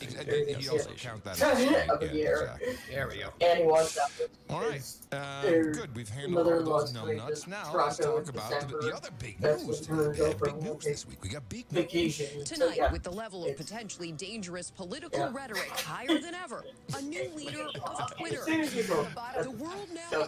Exactly. You also count that as of a the year. exactly. There we go. And he wants that. All right. Their Good. We've handled all those mother-in-law's coming numbnuts. to Now let's Toronto talk in about December. the other big That's news. when her We had big girlfriend will news take this week. We got big news. vacation. Tonight, So, with the level of it's- potentially dangerous political rhetoric higher than ever, a new leader of Twitter. The world now.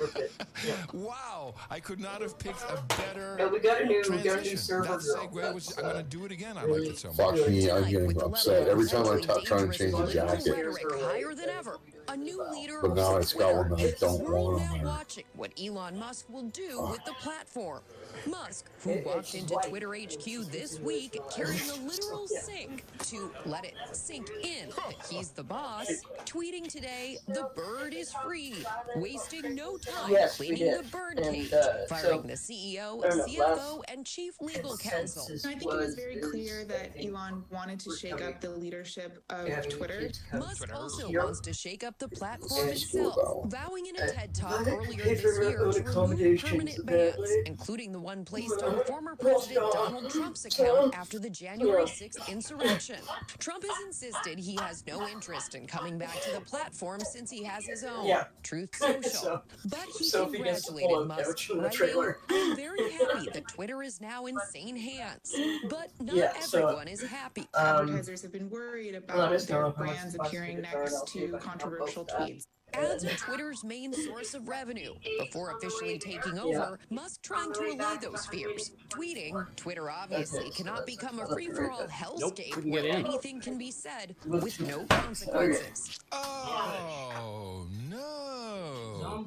Wow, I could not have picked a better No, we got a new transition. server. That segue was, I'm going to do it again. I liked it so much. Fuck me, I'm getting With the upset level every of time I potentially try and dangerous change the political jacket. rhetoric higher than ever. A new leader But now of it's got one that I Twitter. don't The world want now on there. watching what Elon Musk will do with the platform. Musk, who walked into Twitter HQ this week carrying a literal sink to let it sink in that he's the boss, tweeting today, "The bird is free," wasting no time Yes, we cleaning did. the bird And, cage, so, firing the CEO, I don't know, CFO, and chief legal counsel. consensus I think it was very clear that Elon wanted to shake up the leadership of Twitter. Musk also Here. wants to shake up the platform Let's do itself, that one. vowing in a TED Talk not earlier pay this for year own to remove accommodations, permanent bans, apparently. including the one placed on former President Donald Trump's account after the January 6th insurrection. Trump has insisted he has no interest in coming back to the platform since he has his own, Yeah. Truth Social. So- But he Sophie gets to congratulated pull out Musk, couch in the writing, trailer. "I'm very happy that Twitter is now in sane hands, but not Yeah, so, everyone is happy." Advertisers have been worried let about us know their how much brands Musk appearing can earn. I'll next see if to I can controversial help that. tweets. Ads are Twitter's main source of revenue. Before officially taking over, Musk trying to allay those fears. Tweeting, Twitter obviously cannot become a free-for-all hellscape couldn't where get in. anything can be said with no consequences. Oh, no.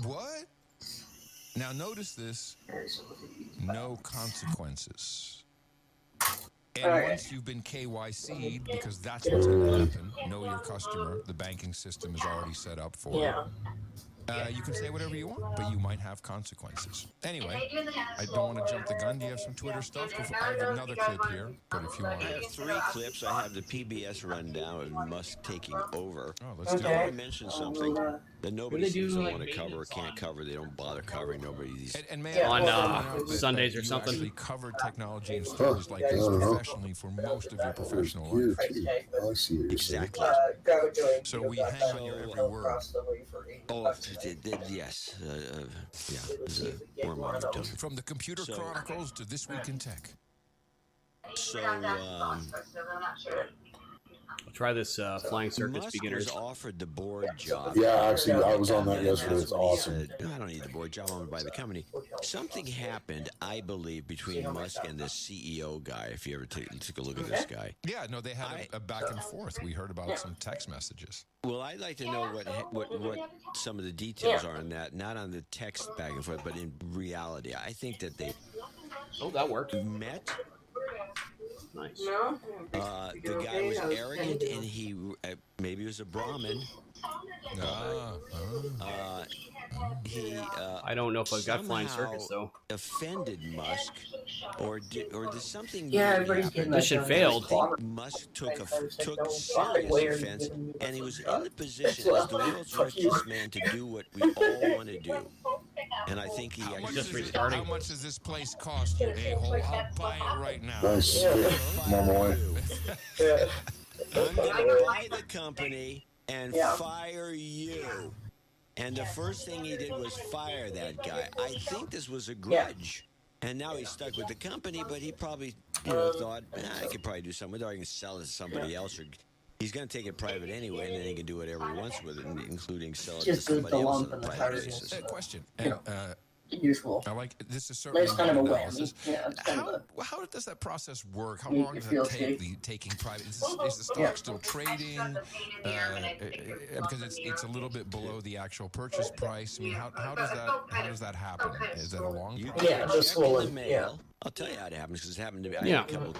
What? Now notice this. No consequences. And Alright. once you've been KYC'd, because that's what's going to happen, know your customer, the banking system is already set up for Yeah. it. You can say whatever you want, but you might have consequences. Anyway, I don't want to jump the gun. Do you have some Twitter stuff? Before? I have another clip here, but if you want I to... have 3 clips. I have the PBS rundown of Musk taking over. Oh, let's do I want it. to mention something that nobody they seems do, to like, want to cover or maintenance can't on? cover. They don't bother covering. Nobody's. And may Yeah, I On, point out that Sundays or you something? actually cover technology and stories like this I don't know. professionally for most of your professional Here life. too. I see it. Exactly. So we hang on your every word. Oh, yes. Yeah. There's a more money done. From the Computer So- Chronicles to This Week in Tech. So, Try this Flying Circus Musk beginners. was offered the board job. Yeah, actually, I was on that yesterday. It's That's what he awesome. said. I don't need the board job. I'm going to buy the company. Something happened, I believe, between Musk and the CEO guy. If you ever took a look at this guy. Yeah, no, they had a back and forth. We heard about some text messages. Well, I'd like to know what some of the details are on that. Not on the text back and forth, but in reality. I think that they Oh, that worked. met. Nice. No? The guy was arrogant, and he maybe he was a Brahmin. He I don't know if I've got Flying somehow Circus, though. offended Musk, or did something? Yeah, weird everybody's happen? getting Mission that failed. done. I think Musk took Don't serious where offense, you- and he was in the position as the world's Fuck you. richest man to do what we all want to do. And I think he How much, actually Just does it- restarting. how much does this place cost you, a-hole? I'll buy it right now. Nice. Come on, boy. Yeah. I'm going to buy the company and Yeah. fire you. And the first thing he did was fire that guy. I think this was a grudge. And now he's stuck with the company, but he probably thought, I could probably do something with it, or I can sell it to somebody else. Or he's going to take it private anyway, and then he can do whatever he wants with it, including sell it to Just the somebody else lump on a in the private tires. basis. Question. Yeah. Usual. I like this is certainly It's kind of a good whammy. analysis. Yeah, it's kind of How does that process work? How Make long you does feel it take? safe. The taking private is the stock still trading? Because it's a little bit below the actual purchase price. I mean, how does that happen? Is that a long You process? get Yeah, a just check in the swollen, mail. yeah. I'll tell you how it happens because it happened to me. I Yeah. had a couple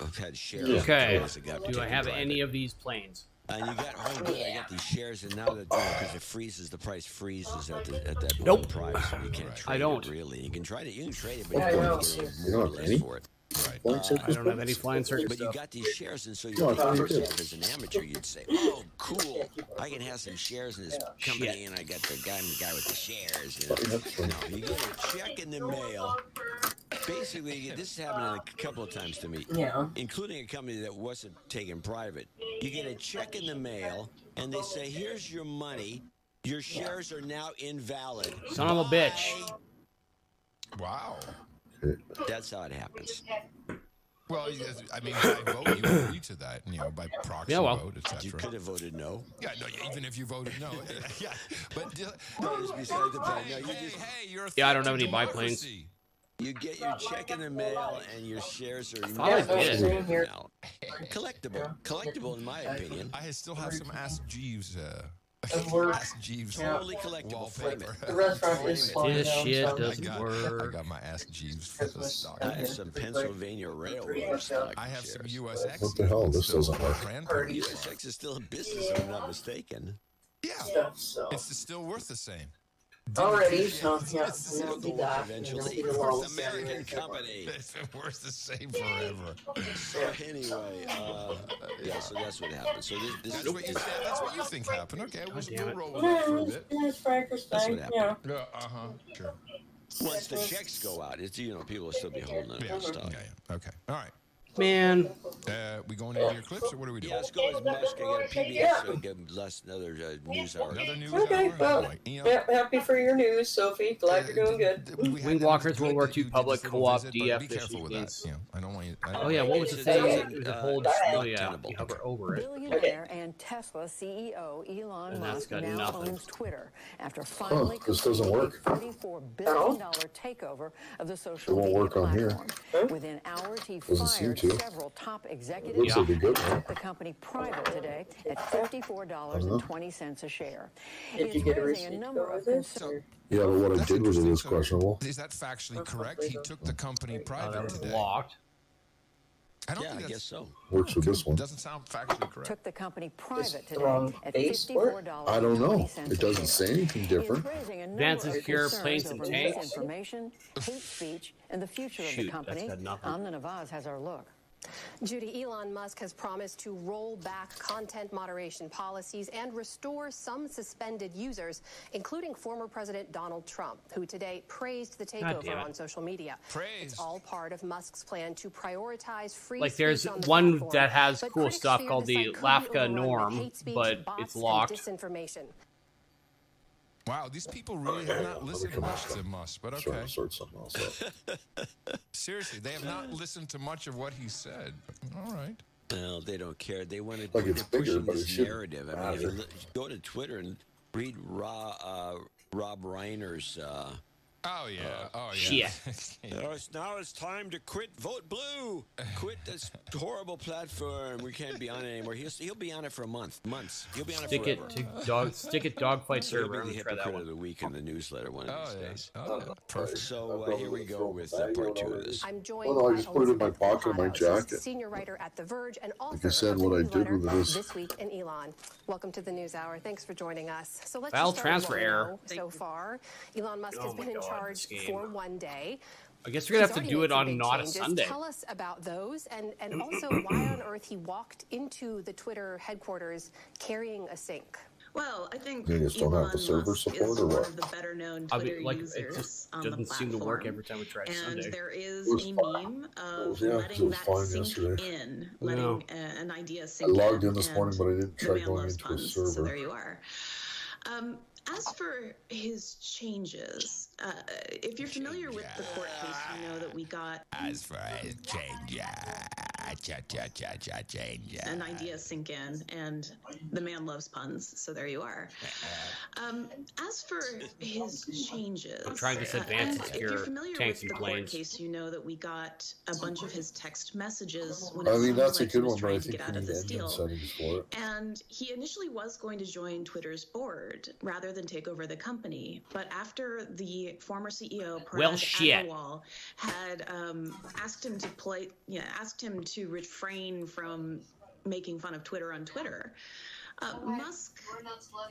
I've had shares. Okay. that got Do I taken have private. any of these planes? And you got I got these shares, and now that because it freezes, the price freezes at that Nope. one price, so you can't trade I don't. it really. You can trade it, but Yeah, I you know. don't get You more or don't have less any? for it. Right. Flying Circus I don't have any buttons? Flying Circus But you stuff. got these shares, and so you No, I think thought to you did. yourself as an amateur, you'd say, "Oh, cool! I can have some shares in this company, Shit. and I got the guy with the shares." You know? No, you get a check in the mail. Basically, this has happened a couple of times to me, Yeah. including a company that wasn't taken private. You get a check in the mail, and they say, "Here's your money. Your shares are now invalid." Son of a bitch. Wow. That's how it happens. Well, I mean, by vote, you agree to that, by proxy vote, etc. You could have voted no. Yeah, no, even if you voted no. Yeah, but It's beside the point. No, you just, you're a Yeah, I don't have threat any to biplanes. democracy. you get your check in the mail, and your shares are thought I did. Same here. now. Collectible, in my opinion. I still have some Ask Jeeves. And we're- Ask Jeeves Totally collectible. Frame wallpaper. it. The restaurant is slowing This down. shit so- doesn't I work. got my Ask Jeeves for the Christmas. stock. I have some Pennsylvania Railroad stock I have some shares. USX. What the hell? This still doesn't work. grandparents. USX is still in business, if I'm not mistaken. Yeah, Stuff, so. it's still worth the same. Alrighty, so yeah, It's we don't It'll do work that. eventually. We'll do the North walls. American company. It's been worth the same forever. So anyway, yeah, so that's what happened. So this That's what you said. That's what you think happened. Okay, we'll damn it. roll with that for a bit. It's Frank's That's thing, what yeah. Yeah, sure. once the checks go out, it's people will still be holding it Yeah, on stock. yeah. Okay. All right. Man, We going into your clips, or what are we doing? Yeah, let's go with Musk. I got a PBS. So give another news hour. Another news Okay, hour? well, Like, yeah, happy for your news, Sophie. Glad you're doing good. Windwalkers World War II public co-op DF. DF Be careful with that. issues. I don't want you. Oh yeah, what was the It's thing? a- It was a whole. Oh yeah, you hover over it. Billionaire and Tesla CEO Elon And that's Musk got now nothing. owns Twitter after finally this doesn't work. completing a $34 billion takeover of the social It won't media work on here. platform. Within hours, he Doesn't seem fired to. several top executives. Looks like a good and one. took the company private today at $54.20 a share. Did It's you get a raising receipt number for of this? concerns. Yeah, but what I That's did with it interesting. is So, questionable. Is that factually correct? He took the company Oh, private that was today. locked. I don't Yeah, I think guess that's, so. Works with this one. doesn't sound factually correct. Took the company private the today wrong at base for it? $54.20 I don't know. a It doesn't share. say anything different. It's raising a number Advances of cure concerns planes and over tanks. misinformation, hate speech, and the future of Shoot, the that's company. got nothing. Amna Nawaz has our look. Judy, Elon Musk has promised to roll back content moderation policies and restore some suspended users, including former President Donald Trump, who today praised the damn takeover it. on social media. Praised. It's all part of Musk's plan to prioritize free Like there's speech on the one platform. that has But cool critics stuff fear called the the site could be Lafka overrun with norm, hate speech, but bots, it's locked. and disinformation. Wow, these people really have not listened much to Musk, but Trying okay. to sort something else out. Seriously, they have not listened to much of what he said. All right. Well, they don't care. They want to. Like it's they're bigger, pushing but it this shouldn't narrative. I mean, if you matter. go to Twitter and read Rob Reiner's. Oh yeah. Oh yeah. Shit. Now it's time to quit Vote Blue. Quit this horrible platform. We can't be on it anymore. He'll be on it for months. He'll be on Stick it it forever. to dogfight So he'll server. be I'm the gonna try that hypocrite one. of the week in the newsletter one of Oh these yeah. days. Oh, yeah. Perfect. So here we go with part two of this. I'm joined Oh, no, I by just put it in my Elizabeth pocket of my Lopatto. She's jacket. senior writer at The Verge and author Like I said, of the what I did newsletter with it is- This Week in Elon. Welcome to the News Hour. Thanks for joining us. So let's File just start with transfer what we error. know so far. Elon Musk Oh has my been in God, charge this game. for one day. I guess you're gonna have to He's do already it made on some big not a changes. Sunday. Tell us about those and also why on earth he walked into the Twitter headquarters carrying a sink. Well, I think You just don't have Elon the server Musk support is or one what? of the better known I Twitter mean, like it users just on the doesn't seem to work platform. every time we try And Sunday. there is It was a fine. meme It was- of yeah, 'cause it letting was that fine sink yesterday. in, No. letting an idea I sink in. logged in this and morning, but I didn't the try man going loves into a puns, So server. there you are. As for his changes, if you're familiar with the court case, you know that we got As for his change, change. an idea sink in, and the man loves puns, so there you are. As for his changes, I'm trying to advance and if you're secure familiar tanks with and the court planes. case, you know that we got a bunch of his text messages when I it mean, seemed that's a like he good was one, but I trying to think get you out of need this engine deal. settings for it. And he initially was going to join Twitter's board rather than take over the company. But after the former CEO, Well, Parag shit. Agrawal, had asked him to refrain from making fun of Twitter on Twitter, Musk,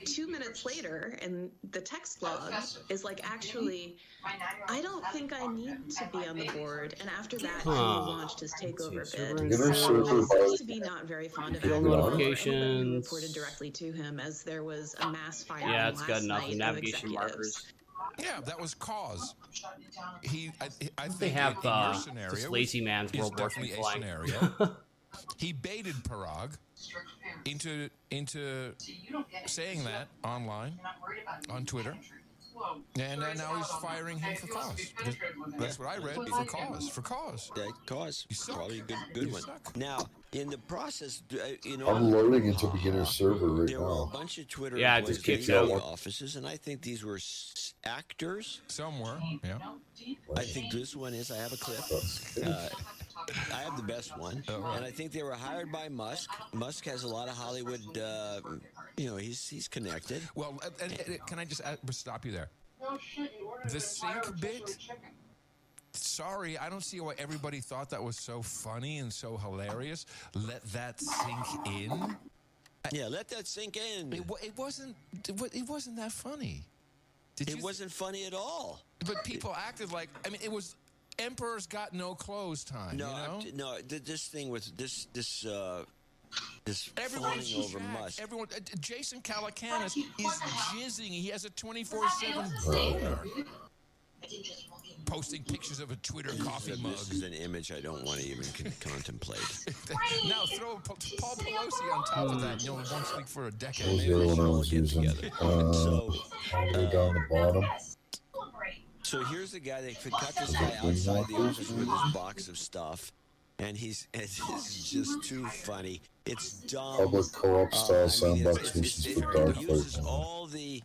2 minutes later, in the text log, is like, actually, I don't think I need to be on the board. And after that, he Huh. launched his takeover Let's see, server bid. Inner So server he seems to be not very fond of Field Agrawal or anybody who notifications. reported directly to him, as there was a mass firing Yeah, it's last got nothing. night of Navigation executives. markers. Yeah, that was cause. I think They have in your scenario this lazy man's is World War definitely II a flying. scenario he baited Parag into saying that online on Twitter, and now he's firing him for cause. That's what I read. For cause. That cause. You suck. Probably a good You one. suck. Now, in the process, I'm loading into beginner server right there were a now. bunch of Twitter Yeah, it employees just kicks in the out. offices, and I think these were actors. Some were, yeah. I think this one is. I have a clip. I have the best one, and I think they were hired by Musk. Musk has a lot of Hollywood. He's connected. Well, can I just stop you there? The sync bit. Sorry, I don't see why everybody thought that was so funny and so hilarious. Let that sink in. Yeah, let that sink in. It wasn't that funny. It wasn't funny at all. But people acted like. I mean, it was. Emperor's got no clothes time. No, you know? this thing with this Everyone's fawning over jacked. Musk. Everyone. Jason Calacanis is jizzing. He has a 24/7 boner. Posting pictures of a Twitter coffee mug. This is an image I don't want to even contemplate. Now throw Paul Pelosi on top of that. And you'll won't speak for a What was decade. the other one I was using? All the way down the bottom. So here's the guy. They cut this guy outside the office with his box of stuff, and this is just too funny. It's dumb. Public co-op style soundbox It uses for dog uses fighting. all the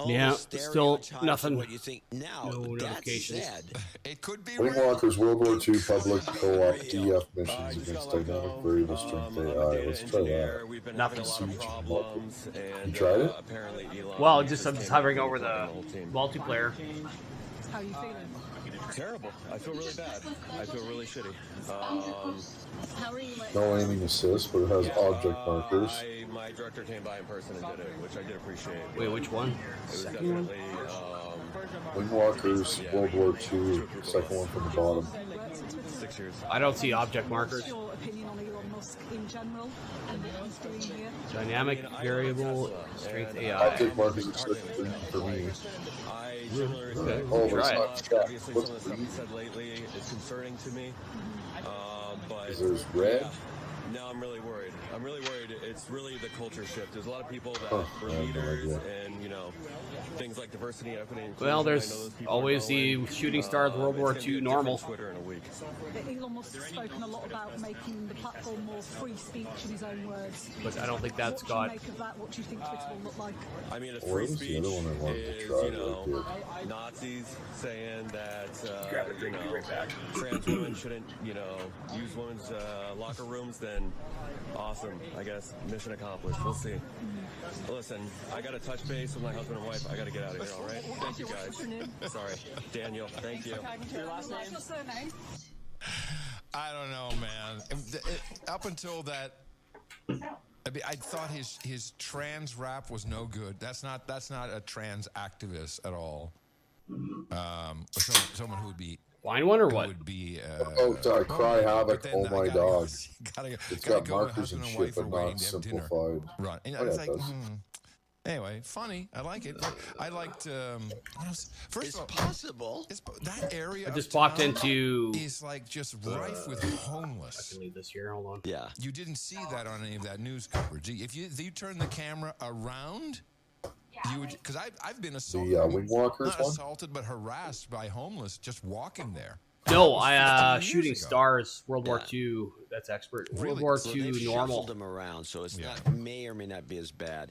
Yeah, the still stereotypes of nothing. What you think now? No That notifications. said, It could be Wing real. Walker's World War II public co-op DF missions against dynamic variable strength AI. Let's try that. Nothing. You tried it? Well, I'm just hovering over the multiplayer. How are you feeling? Terrible. I feel really bad. I feel really shitty. How are you? No aiming assist, but it has object markers. My director came by in person and did it, which I did appreciate. Wait, which one? It was Second one? definitely Wing Walker's World War II, second one from the bottom. 6 years. I don't see object markers. Your opinion on Elon Musk in general and what he's doing here? Dynamic variable strength AI. Object markers are second for me. I generally respect Oh, Try it. it's not obviously some of the stuff he said lately is concerning to me. But There's red. yeah. No, I'm really worried. I'm really worried. It's really the culture shift. There's a lot of people that Oh, were I have no leaders idea. and, things like diversity, equity, and Well, inclusion. I there's know those people always are the going. shooting star of World War It's gonna be II a normal. different Twitter in a week. Elon Musk has spoken a lot about making the platform more free speech in his own words. But I don't think that's what do got. you make of that? What do you think Twitter will look like? I mean, it's What free was the speech other one I wanted to is, try right here? Nazis saying that, Grab a drink, be right back. trans women shouldn't, use women's locker rooms, then awesome. I guess mission accomplished. We'll see. Listen, I got to touch base with my husband and wife. I got to get out of here, all right? Thank you, guys. Sorry. Daniel, thank you. Your last name? What's your surname? I don't know, man. Up until that, I mean, I thought his trans rap was no good. That's not a trans activist at all. Someone who would be. Find one or who what? would be. Oh, sorry, Cry Havoc, but then oh I my gotta dog. Gotta It's go. got markers and Husband shit, wife are but waiting not to have dinner. simplified. Right. And Oh, it's yeah, like, it does. Anyway, funny. I like it. I liked. What else? First it's of all, possible. that area. I just of walked town into. is like just rife with I homeless. can leave this here. Hold on. Yeah. You didn't see that on any of that news coverage. If you turn the camera around, you would, because I've been assaulted. The Wing Walkers not one? assaulted, but harassed by homeless just walking there. No, 15 years shooting ago. stars. World War Yeah. II. That's expert. Really? World War So II they've normal. shuffled them around, so it's Yeah. not may or may not be as bad.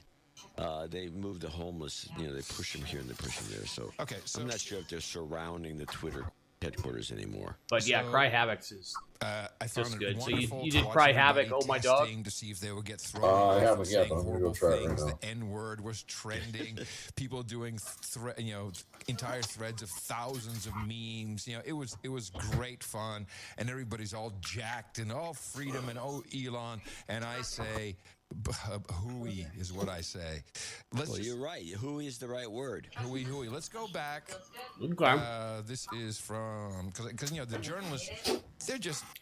They moved the homeless. They push them here and they push them there. So Okay, so I'm not sure if they're surrounding the Twitter headquarters anymore. But yeah, So- Cry Havoc's is. I Just found it good. So you- wonderful you to did watch Cry everybody Havoc, Oh My Dog? testing to see if they would get thrown I off haven't and yet, saying but I'm gonna horrible go try it right things. now. The N-word was trending. People doing entire threads of thousands of memes. It was great fun, and everybody's all jacked and all freedom and Elon. And I say, hooey is what I say. Well, you're right. Hooey is the right word. Hooey. Let's go back. Okay. This is from because the journalists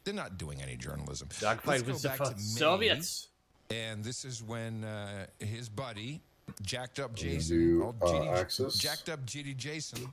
they're not doing any journalism. Dogfight with Let's go back to the May, Soviets. and this is when his buddy jacked up You Jason, do, old GD Axis? jacked up GD Jason,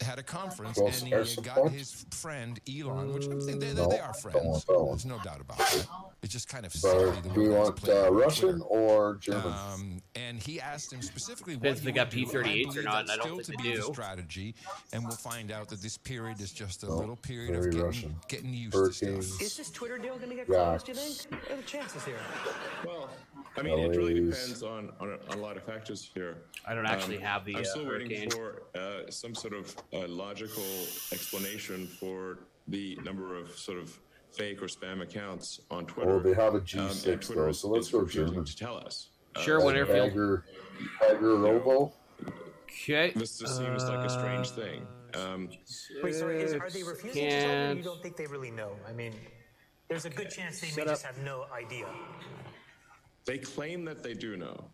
had a conference, Well, and he there's got support? his friend Elon, which I think they No, are don't friends. want that one. There's no doubt about that. It's just kind of But silly the do we way that's want played out on Russian Twitter. or German? And he asked him specifically Depends what if he they got would do. I P-38s or believe not, and that's I don't still think to they be the do. strategy, and we'll find out that this period is just a No, little period very of Russian. getting used Hurricanes. to Is stuff. this Twitter deal going to get Yeah. closed, do you think? What are the chances here? Well, I mean, it really LA's. depends on a lot of factors here. I don't actually have the I'm still hurricane. waiting for some sort of logical explanation for the number of sort of fake or spam accounts on Twitter. Well, they have a And G6 Twitter though, is- so let's is go refusing German. to tell us. Sure, Winterfield. Tiger Robo. Okay. This just seems like a strange thing. Wait, sorry, are they refusing to tell you, or Can't- you don't think they really know? I mean, there's a good chance they may Set just up. have no idea. They claim that they do know,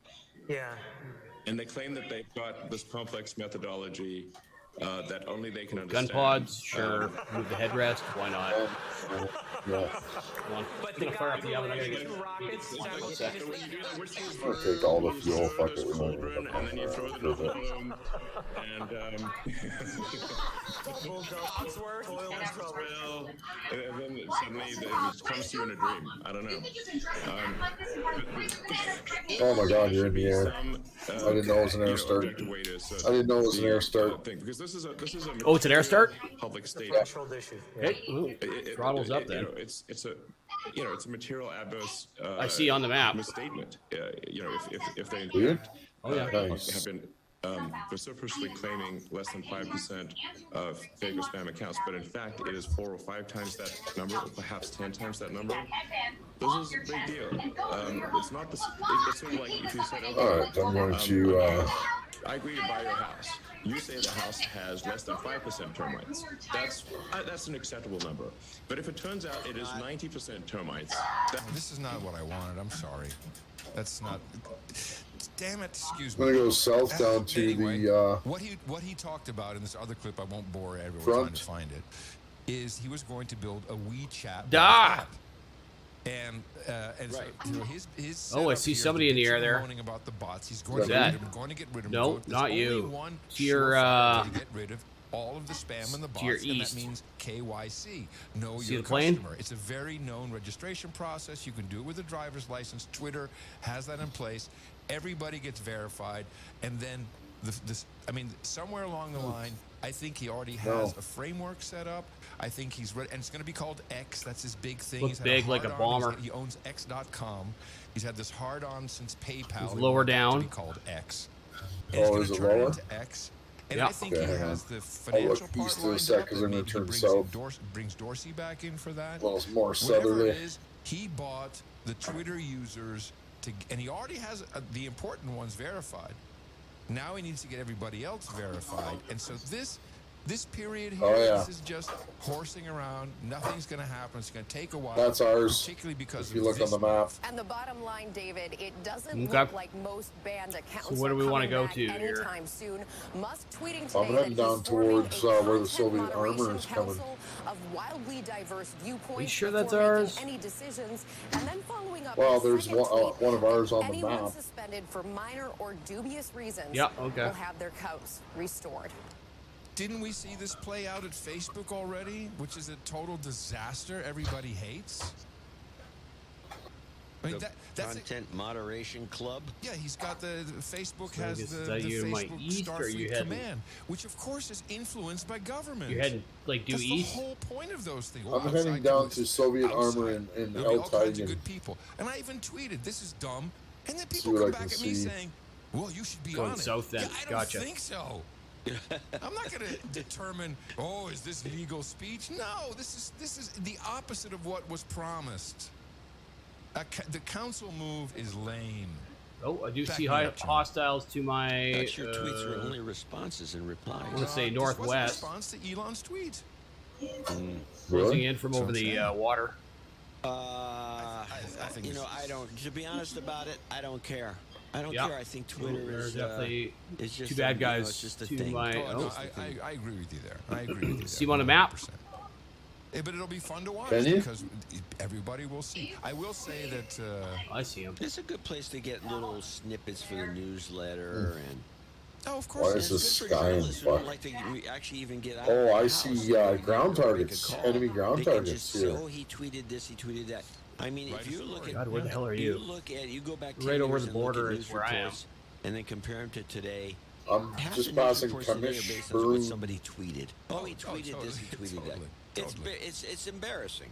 Yeah. and they claim that they've got this complex methodology that only they can Gun understand. pods, sure. Move the headrest, why not? Yeah. Come on. But I'm gonna fire up the oven. I gotta two get. rockets simultaneously. I'll take all the fuel. Fuck it. Those cauldron, and then you throw them in the room, and and then suddenly it comes to you in a dream. I don't know. Oh my God, you're in the air. I didn't know it was an air start. I didn't know it was an air start. Because this is a Oh, it's an air start? public statement. Threshold issue. Yeah. Hey, ooh, throttle's up then. It's a material adverse. I see on the map. Misstatement. If they in Weird. fact Oh, yeah. Nice. have been vociferously claiming less than 5% of fake or spam accounts, but in fact it is 4 or 5 times that number, or perhaps 10 times that number. This is a big deal. It's not the. It's sort of like if you said, okay, All right, I'm going to. I agree to buy your house. You say the house has less than 5% termites. That's an acceptable number. But if it turns out it is 90% termites, This is not what I wanted. I'm sorry. That's not. Damn it! Excuse I'm me. gonna go south down to Anyway, the. what he talked about in this other clip, I won't bore everyone Front. trying to find it, is he was going to build a WeChat. Da! And so his Oh, I setup see here, somebody in the bitching air and there. moaning about the bots. He's going Who's to get that? rid of them, going to get rid of them. No, There's not only you. one To your, surefire way to get rid of all of the spam and the bots, your and east. that means KYC. Know See your the plane? customer. It's a very known registration process. You can do it with a driver's license. Twitter has that in place. Everybody gets verified, and then somewhere along the line, I think he already has a framework set up. I think he's ready, and it's going to be called X. That's his big thing. Looks He's had big like a hard-on. bomber. He owns X.com. He's had this hard-on since PayPal. He's He lower wanted it down. to be called X. And Oh, he's is gonna it turn lower? into X. And Yeah. I think Okay, he hang has on. the I'll financial look part east in a lined sec, up, 'cause and I'm gonna maybe turn brings south. brings Dorsey back in for that. Well, it's more Whatever southerly. it is, he bought the Twitter users and he already has the important ones verified. Now he needs to get everybody else verified, and so this period here, this is just horsing around. Nothing's going to happen. It's going to take a while. That's ours. Particularly because If you of look on this the map. And the bottom line, David, it doesn't Okay. look like most banned accounts So where do are we wanna coming go back to here? anytime soon. Musk tweeting I'm today heading that down he's forming towards a where the content Soviet armor moderation is coming. council of wildly diverse viewpoints Are you sure that's before ours? making any decisions, and then following up Well, with a there's second tweet one of ours on the anyone map. suspended for minor or dubious reasons Yeah, okay. will have their coats restored. Didn't we see this play out at Facebook already, which is a total disaster everybody hates? I mean, The that's Content Moderation Club. Yeah, he's got the Facebook So I has guess the, is that the you in my Facebook east, or are you Starfleet heading- command, which of course is influenced by government. You're heading like due That's east. the whole point of those things. I'm heading down to Soviet armor in There'll be El all kinds of Taigan. good people, and I even tweeted, "This is dumb," and then See people what come I back can at me see. saying, "Well, you should be Going on it." south then. Yeah, I don't Gotcha. think so. I'm not going to determine, oh, is this legal speech? No, this is the opposite of what was promised. The council move is lame. Oh, I do Back see me up, John. hostiles to my. That's your tweets are only responses and replies. I want to say This was a northwest. response to Elon's tweet. Closing in from over the water. I think You this know, I don't. To be honest about it, I don't care. I don't Yeah. care. I think Twitter There's is definitely it's just two bad you know, guys it's just a to thing. my. Oh, no, Oh, I agree with you there. I agree with you there. See him on the map? 100%. Yeah, but it'll be fun to watch Can you? because everybody will see. I will say that I see him. It's a good place to get little snippets for the newsletter and Oh, of Why course. is this Good for sky and journalists who don't fuck? like to actually even get out. Oh, of the I house. see They can ground make a targets, call. enemy ground They can targets just say, here. oh, he tweeted this, he tweeted that. I mean, if you look at God, where the hell are you you? look at you go back 10 Right over years the and look at border news is where I am. reports and then compare them to today. I'm Half just the news passing reports today are Kamish based on what Boom. somebody tweeted. Oh, he tweeted this, he tweeted that. Totally. It's embarrassing.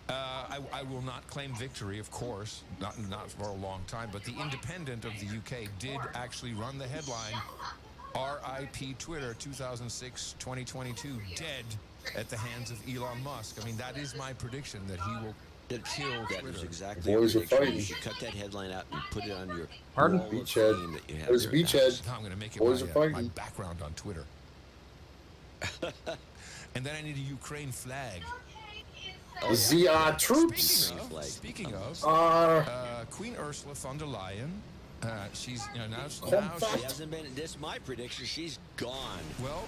I will not claim victory, of course, not for a long time, but the Independent of the UK did actually run the headline, RIP Twitter 2006-2022, dead at the hands of Elon Musk. I mean, that is my prediction, that he will kill That Twitter. is exactly Boys your are prediction. fighting. You should cut that headline out and put it on your Pardon? wall of Beachhead. fame that you have There's there. Beachhead. Now I'm going to make it Boys are my fighting. background on Twitter. And then I need a Ukraine flag. The troops Speaking of, are Queen Ursula von der Leyen, she's now She hasn't been. This is my prediction. She's gone. well,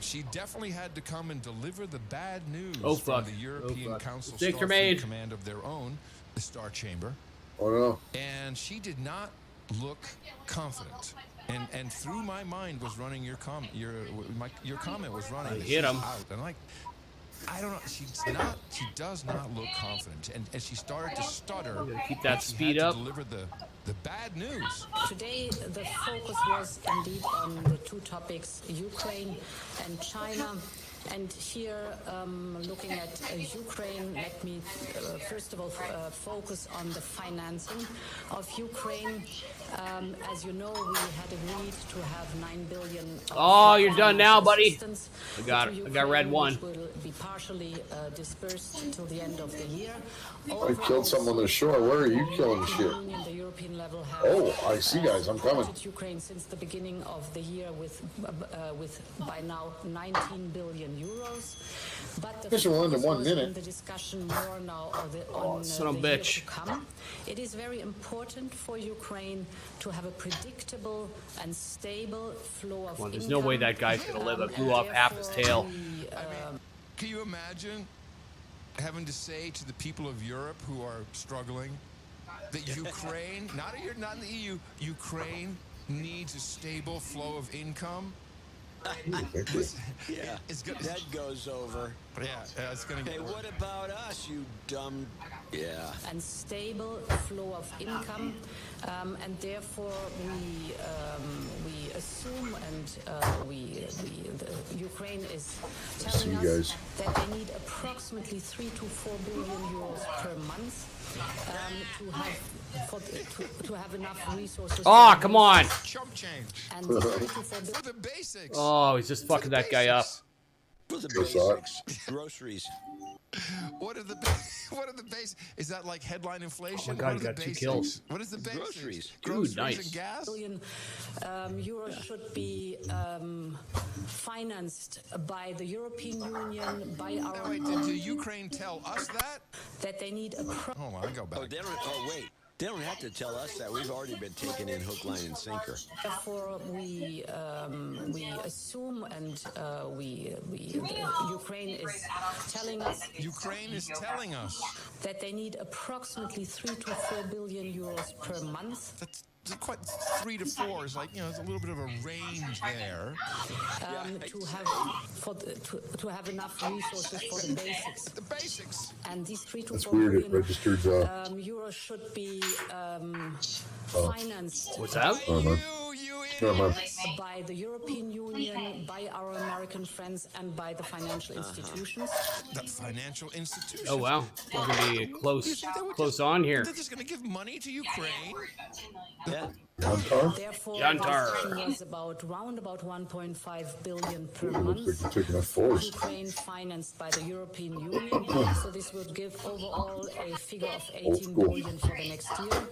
she definitely had to come and deliver the bad news Oh, from fuck. the European Oh, fuck. Council Mistakes are Starfleet made. Command of their own, the Star Chamber, Oh no. and she did not look confident. And through my mind was running your comment. Your comment was running. I that hit she's him. out. And like, I don't know. She does not look confident, and she started to stutter. Keep that when she speed had up. to deliver the bad news. Today, the focus was indeed on the two topics, Ukraine and China. And here, looking at Ukraine, let me first of all focus on the financing of Ukraine. As you know, we had agreed to have $9 billion. Oh, you're done now, buddy. assistance I got to it. I got red Ukraine, one. which will be partially dispersed until the end of the year. I killed someone on the shore. Where are you killing shit? The European level have, Oh, I see, guys. I'm coming. supported Ukraine since the beginning of the year with by now 19 billion euros. But the This will end in focus 1 was minute. in the discussion more now on son of a the year bitch. to come. It is very important for Ukraine to have a predictable and stable flow of Well, there's income. no way that guy's gonna live. I and blew off half his therefore tail. we, Can you imagine having to say to the people of Europe who are struggling that Ukraine, not in the EU, Ukraine needs a stable flow of income? Yeah, It's good. that goes over. Yeah, it's gonna. Hey, what about us, you dumb? Yeah. and stable flow of income, and therefore we assume and the Ukraine is telling you us guys. that they need approximately 3 to 4 billion euros per month to have enough resources. Oh, come on. Chump change. And 3 to 4 billion. For the basics. Oh, he's just fucking that guy up. For the What's that? basics, groceries. What are the basics? Is that like headline inflation? Oh my God, What are you the got 2 basics? kills. What is the basics? Groceries. Dude, nice. and gas? Billion euros should be financed by the European Union, by Oh, our wait, did Ukraine tell us that? that they need a Hold on, I go back. Oh, they don't. Oh, wait. They don't have to tell us that. We've already been taken in hook, line, and sinker. Therefore, we assume and Ukraine is telling us Ukraine is telling us. that they need approximately 3 to 4 billion euros per month That's quite 3 to 4 is like, there's a little bit of a range there. to have enough resources for the basics. The basics. And these 3 to That's 4 weird. It billion registered. euros should be financed What's that? Never mind. Never mind. by the European Union, by our American friends, and by the financial institutions. The financial institutions. Oh, wow. We're going to be close on here. They're just going to give money to Ukraine. Yeah. Yantar? Therefore, Yantar. the discussion was round about 1.5 billion per Looks month. like you're taking a force. Ukraine financed by the European Union. So this would give overall a figure of 18 school. billion for the next year.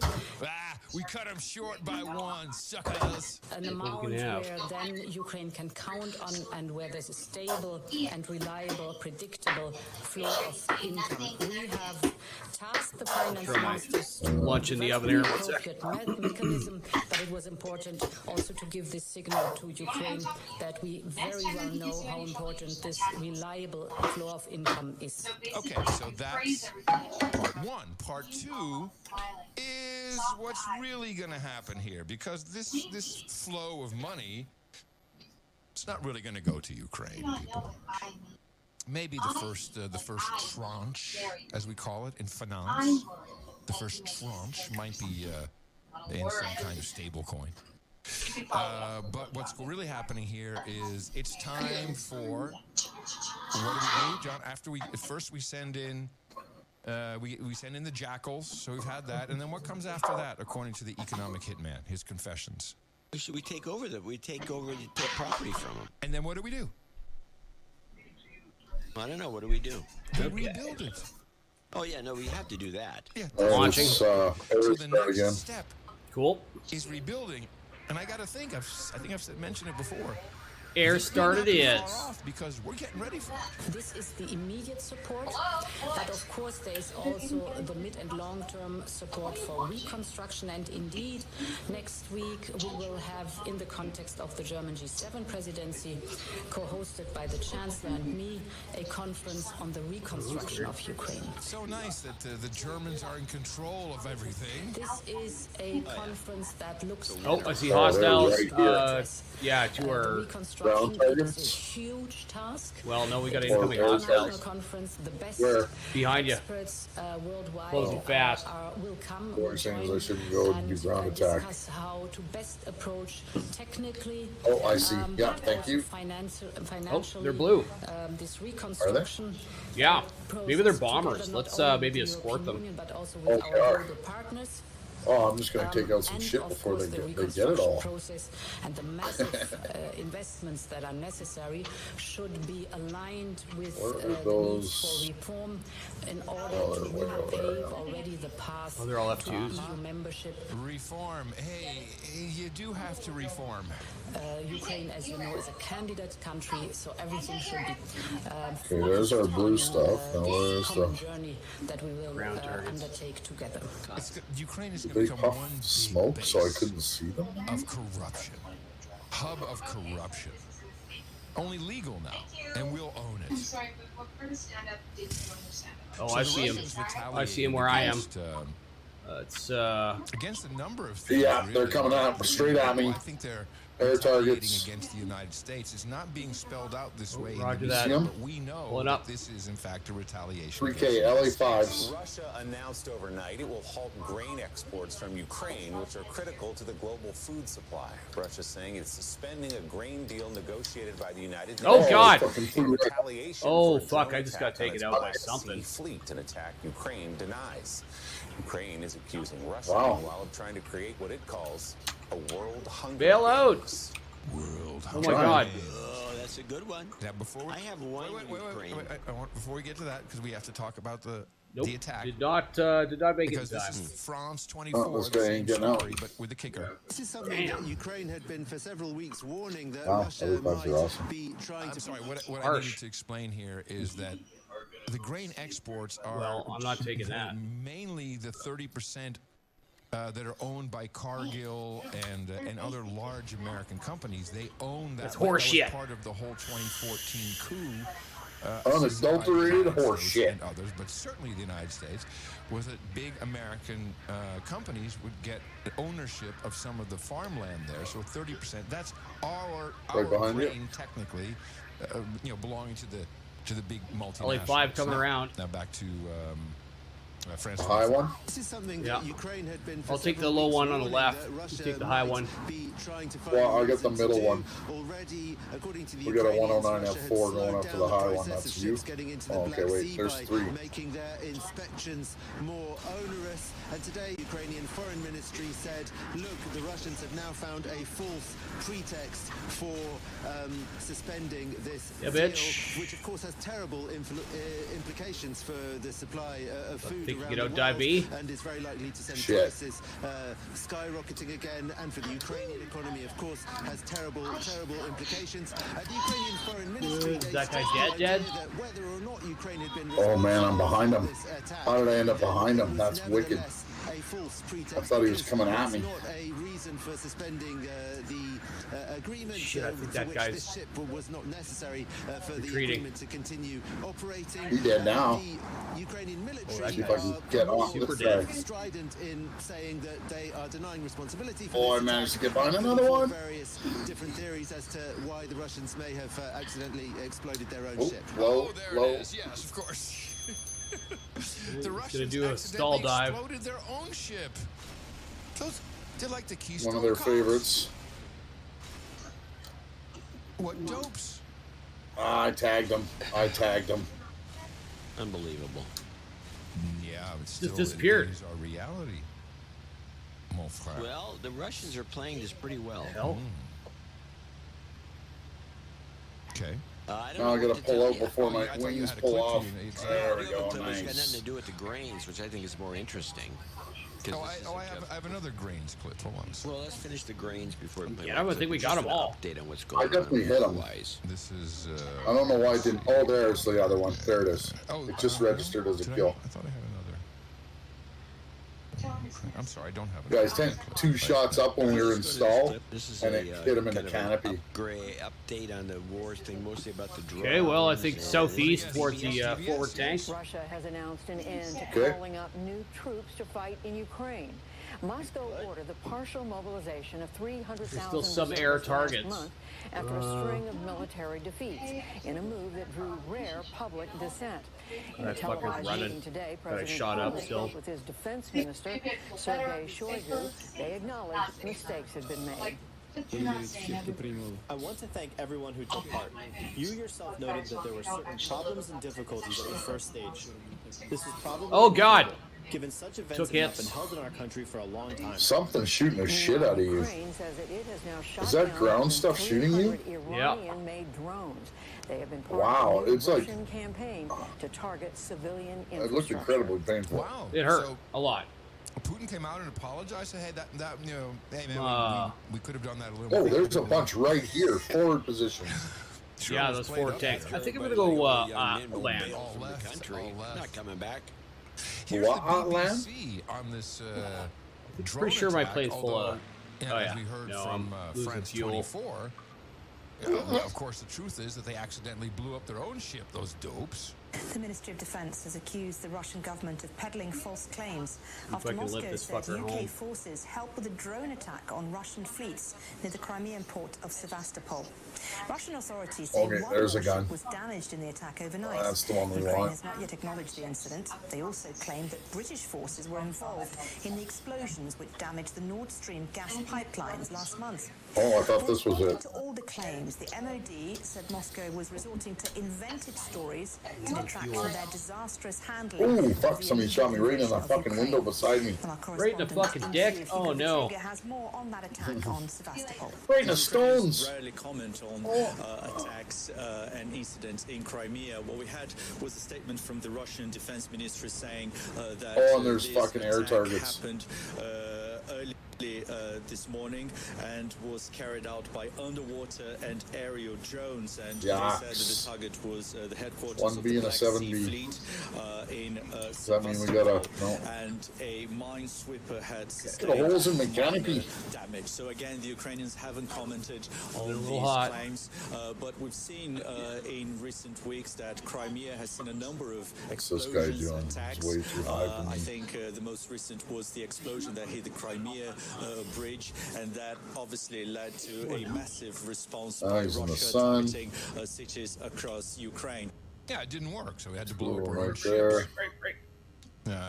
We cut them short by 1, suckers. An amount can have. where then Ukraine can count on and where there's a stable and reliable, predictable flow of income. We have tasked the finance ministers to Lunch in the oven here. develop the appropriate mechanism, but it was important also to give this signal to Ukraine that we very well know how important this reliable flow of income is. Okay, so that's part 1. Part 2 is is what's really going to happen here, because this flow of money, it's not really going to go to Ukraine, people. Maybe the first tranche, as we call it in finance, the first tranche might be in some kind of stable coin. But what's really happening here is it's time for, what do we do, John? After we send in we send in the jackals, so we've had that, and then what comes after that, according to the economic hitman, his confessions? We take over take property from them. And then what do we do? I don't know. What do we do? We rebuild it. Oh yeah, no, we have to do that. Yeah. Launching. So the next again. step Cool. is rebuilding, and I got to think. I think I've mentioned it before. Air started is. Because we're getting ready for it. This is the immediate support, but of course there is also the mid and long-term support for reconstruction. And indeed, next week we will have, in the context of the German G7 presidency, co-hosted by the Chancellor and me, a conference on the reconstruction of Ukraine. So nice that the Germans are in control of everything. This is a conference that looks... Oh, I see hostiles. Right Yeah, to our... Reconstruction is a huge task. Well, no, we got incoming hostiles. Conference, the best Behind you. experts worldwide Closing fast. will come. What you're saying is I shouldn't go and do ground attack. Discuss how to best approach technically. Oh, I see. Yeah, but thank also you. Financially, they're blue. This reconstruction. Yeah, maybe they're process bombers. together, Let's not only maybe with the escort them. European Union, but also with Okay, our alright. global partners. Oh, I'm just going to take out some And shit of before course, they the get it reconstruction all. process and the massive investments that are necessary should be aligned with What are the need those? for reform in order Oh, to they're way over there. pave already the path Oh, they're all to F2s. EU membership. Reform. Hey, you do have to reform. Ukraine, as you know, is a candidate country, so everything should be Okay, there's our blue stuff. Now where's common the journey that we will Ground targets. undertake together. Ukraine is going big to become puff one big smoke base so I couldn't see them? of corruption. Hub of corruption. Only legal now, and we'll own it. Sorry, but what part of stand-up did you understand? Oh, So I the see him. Russians I see him retaliated where I am. against, It's against a number of things. Yeah, they're really. coming out straight at me. I think they're Air retaliating targets. against the United States. It's not being spelled out this way in Roger the that. media, but we know Pulling that up. this is in fact a retaliation. 3K LA5s. Russia announced overnight it will halt grain exports from Ukraine, which are critical to the global food supply. Russia saying it's suspending a grain deal negotiated by the United Oh, Nations. God. In retaliation Oh, for a fuck, drone I just got attack on taken its out by Black Sea something. Fleet, an attack Ukraine denies. Ukraine is accusing Russia, Wow. meanwhile, of trying to create what it calls a world hunger. Bail out. Games. World. Oh my God. Oh, that's a good one. Now, before we, I have one wait, Ukraine. I want, before we get to that, because we have to talk about the Nope. attack. Did not make it Because in this time. is France 24, Oh, this the guy same ain't getting out. story, but with the kicker. This is something that Ukraine had been for several weeks warning that Wow, Russia LA5s might are awesome. be trying I'm to. sorry, what I Harsh. needed to explain here is that the grain exports are Well, I'm not taking that. mainly the 30% that are owned by Cargill and other large American companies. They own that. That's That was horseshit. part of the whole 2014 coup. Unadulterated by the United States horseshit. and others, but certainly the United States, was that big American companies would get ownership of some of the farmland there. So 30%. That's our behind you. grain, technically, belonging to the big multinationals. Only 5 coming around. Now back to France. The high one? This is something Yeah. that Ukraine had been for I'll take the several low weeks one on the warning left. that You Russia take the high might one. be trying to find Well, I got reasons the middle to do. one. Already, according to the We got a Ukrainians, 109 Russia had F4 slowed going up to down the high one. process That's of you. ships getting into the Oh, okay, Black wait, Sea there's by 3. making their inspections more onerous. And today, Ukrainian Foreign Ministry said, look, the Russians have now found a false pretext for suspending this Yeah, deal, bitch. which of course has terrible implications for the supply of food think you around get the out world, die B? and is very likely to send Shit. prices skyrocketing again. And for the Ukrainian economy, of course, has terrible implications. The Ukrainian Foreign Ministry, Is they that guy stated dead? that whether or not Ukraine had been Oh man, I'm behind him. responsible for this attack, How did I end up behind him? it was That's wicked. nevertheless a a false pretext. I thought he was coming at me. It's not a reason for suspending the agreement Shit, I think for that which guy's this ship was not necessary for the retreating. agreement to continue operating. He dead now. The Ukrainian military Let's see if I can get off are this guy. strident in saying that they are denying responsibility for Oh, I this managed to attack. get behind another one. Various different theories as to why the Russians may have accidentally exploded their own Oh, ship. low, There low. it is. Yes, of course. The Russians do a stall accidentally dive. exploded their own ship. They're like the Keystone One of their Cops. favorites. What dopes? I tagged him. Unbelievable. Yeah, but still, disappeared. It is our reality. Mon frère. Well, the Russians are playing this pretty well. Hell. Okay. I don't Now know I what gotta to pull tell out you. before my I thought you wings had a pull clip off. to you. It's- There we The go, clip has got nothing nice. to do with the grains, which I think is more interesting. 'Cause Oh, this is I have another grains clip. Hold on. Well, let's finish the grains before we play. Yeah, I would think we got Just them an all. Update on what's I going on. definitely hit him. Otherwise. This is. I don't know why it didn't. Oh, there's the other one. There it is. Oh, It just I don't registered know. as a Did kill. I thought I had another. I'm sorry, I don't have it. Guys, 2 shots up when we were installed, This is and a, it hit him in the kind of an canopy. update on the wars thing, mostly about the drones. Okay, well, I think and- southeast towards the forward tanks. Russia has announced an end to Okay. calling up new troops to fight in Ukraine. Moscow ordered the partial mobilization of 300,000 There's still some air reservists last targets. month after a string of military defeats in a move that drew rare public dissent. In a That fucker's televised running. meeting today, Got a President shot up Putin still. spoke with his defense minister, Sergei Shoigu. They acknowledged mistakes had been made. I want to thank everyone who took part. You yourself noted that there were certain problems and difficulties at the first stage. This is probably Oh, God. given such events Took have not hits. been held in our country for a long time. Something's shooting the shit out of you. Ukraine says that it has now shot Is that down ground more than stuff shooting you? 300 Iranian-made drones. They have been part Wow, of a new it's like- Russian campaign to target civilian It looked infrastructure. incredibly painful. Wow. It hurt So, a lot. Putin came out and apologized. Said, "Hey, that you know, hey man, we could have done that a little." Oh, bit there's a bunch right here. Forward position. Sure, Yeah, it was those played forward up tanks. after I think I'm everybody gonna go like, land. all From the left, country. all left. Not coming back. Here's What, the land? BBC on this drone Pretty sure my attack, plane's full although, of. yeah, Oh, as yeah. we heard No, from I'm losing France fuel. 24. Of course, the truth is that they accidentally blew up their own ship. Those dopes. The Ministry of Defence has accused the Russian government of peddling false claims If after I can Moscow lift this said fucker UK home. forces helped with a drone attack on Russian fleets near the Crimean port of Sevastopol. Russian authorities say Okay, one there's a warship gun. was damaged in the attack overnight. That's the one we Ukraine want. has not yet acknowledged the incident. They also claim that British forces were involved in the explosions which damaged the Nord Stream gas pipelines last month. Oh, I thought this was According it. to all the claims, the MOD said Moscow was resorting to invented stories to detract from their disastrous handling. Ooh, of fuck, the somebody shot me right in the invasion of fucking Ukraine. window beside me. Well, our Right in the correspondent fucking dick? Andrew Oh, no. Figovicega has more on that attack on Sevastopol. Right in the stones. Rarely comment on attacks and incidents in Crimea. What we had was a statement from the Russian Defense Ministry saying that Oh, and there's this fucking air attack targets. happened early this morning and was carried out by underwater and aerial drones, and they Yes. said that the target was the headquarters 1B of the and a Black 7B. Sea Fleet in Does that mean we gotta no? and a minesweeper had Get sustained the holes in the minor canopy. damage. So again, the Ukrainians haven't commented on a little these hot. claims, but we've seen in recent weeks that Crimea has seen a number of What's this guy explosions, doing? attacks. He's way too high for I me. think the most recent was the explosion that hit the Crimea bridge, and that obviously led to a massive response by he's in the Russia sun. targeting cities across Ukraine. Yeah, it didn't work, so we had to blow Blue up one our own right ships. there.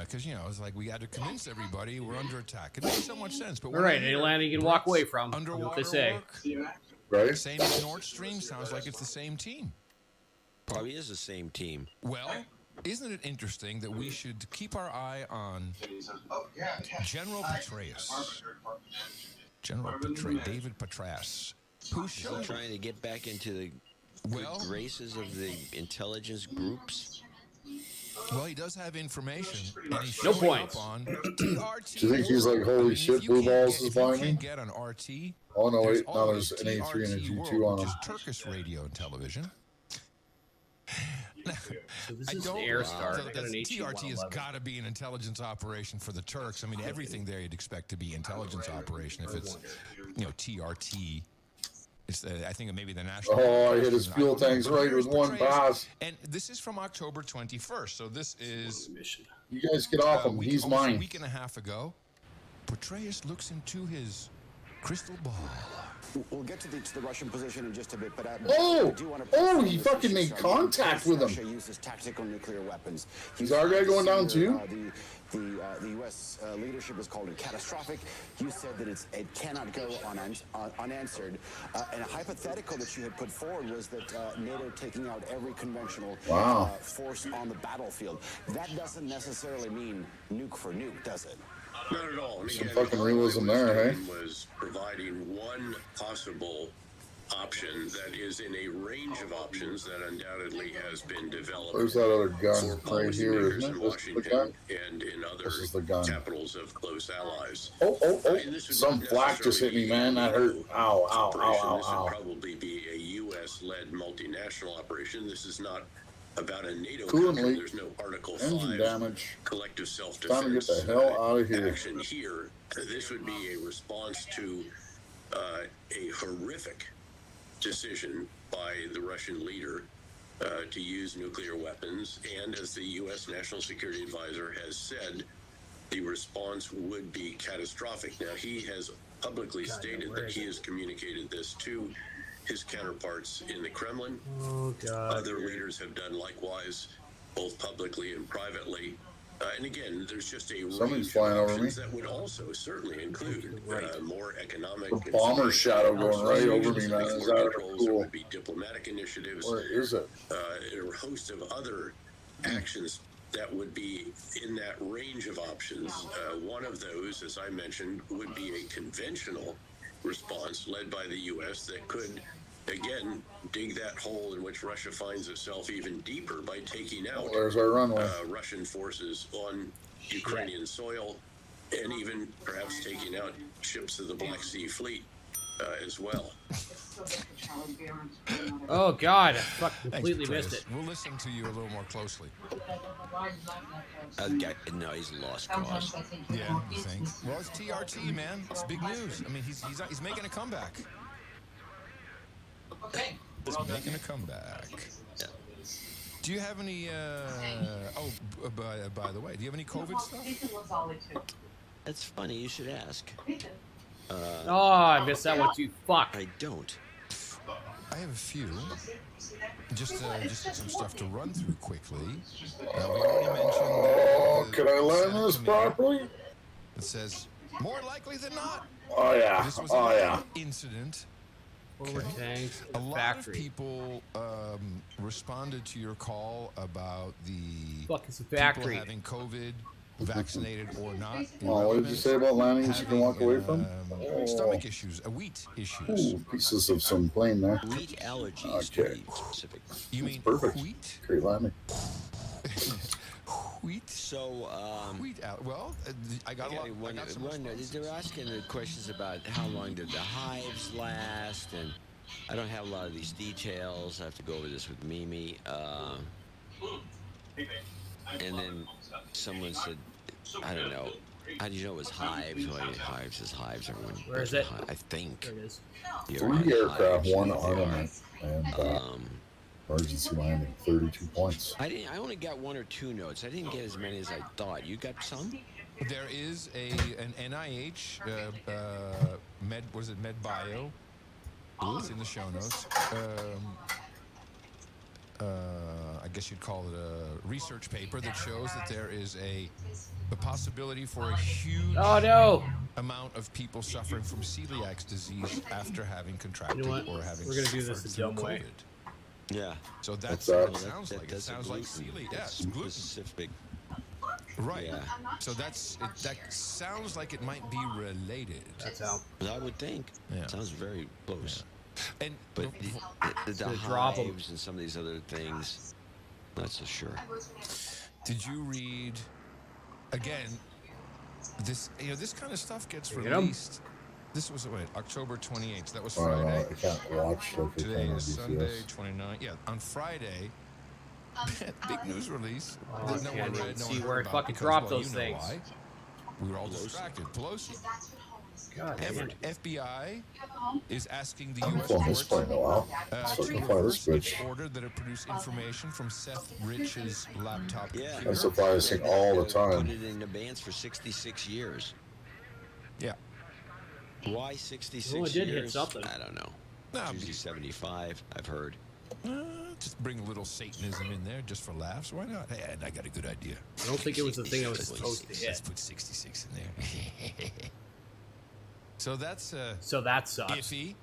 Because you know, it's like we had to convince everybody we're under attack. It makes so much sense. But All right, any land you can walk away from. You know what they say. Right? Same as Nord Stream. Sounds like it's the same team. Probably is the same team. Well, isn't it interesting that we should keep our eye on General Petraeus? General Petraeus, David Petraeus, who Is he showed trying to get back into the good graces of the intelligence groups? Well, he does have information, and he's No showing points. up on TRT. Do you think he's like, holy shit, blue balls is behind me? Get on RT. Oh no, wait, no, always there's an A3 and a TRT G2 World, on which him. is Turkish radio and television. So this I is don't. Airstar. so They got an TRT has HE-111. got to be an intelligence operation for the Turks. I mean, everything there you'd expect to be intelligence operation. If it's, TRT, it's I think maybe the national. Oh, I hit his fuel tanks right with one pass. And this is from October 21st. So this is. You guys get off him. He's almost mine. A week and a half ago, Petraeus looks into his crystal ball. We'll get to the Russian position in just a bit, but he fucking made contact with him. Russia uses tactical nuclear weapons. Is our guy going down too? The U.S. Leadership has called it catastrophic. You said that it cannot go unanswered. And a hypothetical that you had put forward was that NATO taking out every conventional force on the battlefield. That doesn't necessarily mean nuke for nuke, does it? Not at all. And Some again, fucking all realism I was there, doing hey? was providing one possible option that is in a range of options that undoubtedly has been developed. Where's that other gun for right here, policymakers isn't in it? This is the gun? Washington and in other This is the gun. capitals of close allies. Oh. And this would Some not flak just hit me, man. That hurt. Ow, ow, operation. ow, This ow, would ow. probably be a U.S.-led multinational operation. This is not about a NATO Coolant country. leak. There's no Article Engine 5 damage. collective self-defense Time to get the hell out of here. action here. This would be a response to a horrific decision by the Russian leader to use nuclear weapons. And as the U.S. National Security Advisor has said, the response would be catastrophic. Now, he has publicly stated that he has communicated this to his counterparts in the Kremlin. Oh, God. Other leaders have done likewise, both publicly and privately. And again, there's just a Somebody's range of flying over options me. that would also certainly include more economic. The bomber shadow going right over me, man. Is that There cool? would be diplomatic initiatives. Where is it? A host of other actions that would be in that range of options. One of those, as I mentioned, would be a conventional response led by the U.S. that could, again, dig that hole in which Russia finds itself even deeper by taking out There's our runway. Russian forces on Ukrainian soil, and even perhaps taking out ships of the Black Sea Fleet as well. Oh, God. I completely Thanks, missed Petraeus. it. We'll listen to you a little more closely. No, he's lost cause. Yeah, you think? Well, it's TRT, man. It's big news. I mean, he's making a comeback. He's making a comeback. Do you have any? By the way, do you have any COVID stuff? That's funny. You should ask. Oh, I missed that one too. Fuck. I don't. I have a few. Just some stuff to run through quickly. We already mentioned. Oh, can I learn this properly? It says more likely than not. Oh yeah. This was Oh an yeah. incident. Forward tanks. A lot Factory. of people responded to your call about the Fuck, it's a people factory. having COVID, vaccinated or not. Oh, what did you say about landings you can walk away from? Stomach issues, wheat issues. Ooh, pieces of some plane there. Wheat allergies, to Okay. be specific. You mean Perfect. wheat? Great landing. Wheat? So, Wheat out. Well, I got a lot. I got some responses. they're asking the questions about how long did the hives last, and I don't have a lot of these details. I have to go over this with Mimi. And then someone said, I don't know. How do you know it was hives? Well, hives is hives. Everyone. Where is it? I think. There it is. You're 3 right, aircraft, hives, 1 they are. armament, and emergency landing, 32 points. I only got 1 or 2 notes. I didn't get as many as I thought. You got some? There is an NIH med. Was it MedBio? It's in the show notes. I guess you'd call it a research paper that shows that there is the possibility for a huge amount of people suffering from celiac disease after having contracted You know what? or having We're gonna do this suffered the through dumb way. COVID. Yeah. So that's What's what that? it sounds like. It That's sounds a like gluten. celiac. Yeah, That's it's gluten. specific. Right. Yeah. So that sounds like it might be related. That's how. I would think. Yeah. Sounds very close. And But the gonna drop 'em. hives and some of these other things, not so sure. did you read again? This kind of stuff gets Get 'em. released. This was October 28th. That was Oh, no, Friday. I can't watch like I Today can on is Sunday, DCS. 29th. Yeah, on Friday, Big news release. Oh, that no yeah, one you read, can no see one where heard it about fucking because, dropped well, those you know things. why. We were all distracted. Pelosi. God damn. FBI is asking the I'm U.S. pulling this courts plane a while. to So I can fly this reverse its bitch. order that it produced information from Seth Rich's laptop Yeah. computer. I supply this thing all the Put time. it in abeyance for 66 years. Yeah. Why 66 Well, it did hit years? something. I don't know. Nah, It's usually 75, I've heard. Just bring a little Satanism in there just for laughs. Why not? Hey, I got a good idea. I don't think it was the thing I was supposed to Let's hit. put 66 in there. So that's So that sucks. iffy.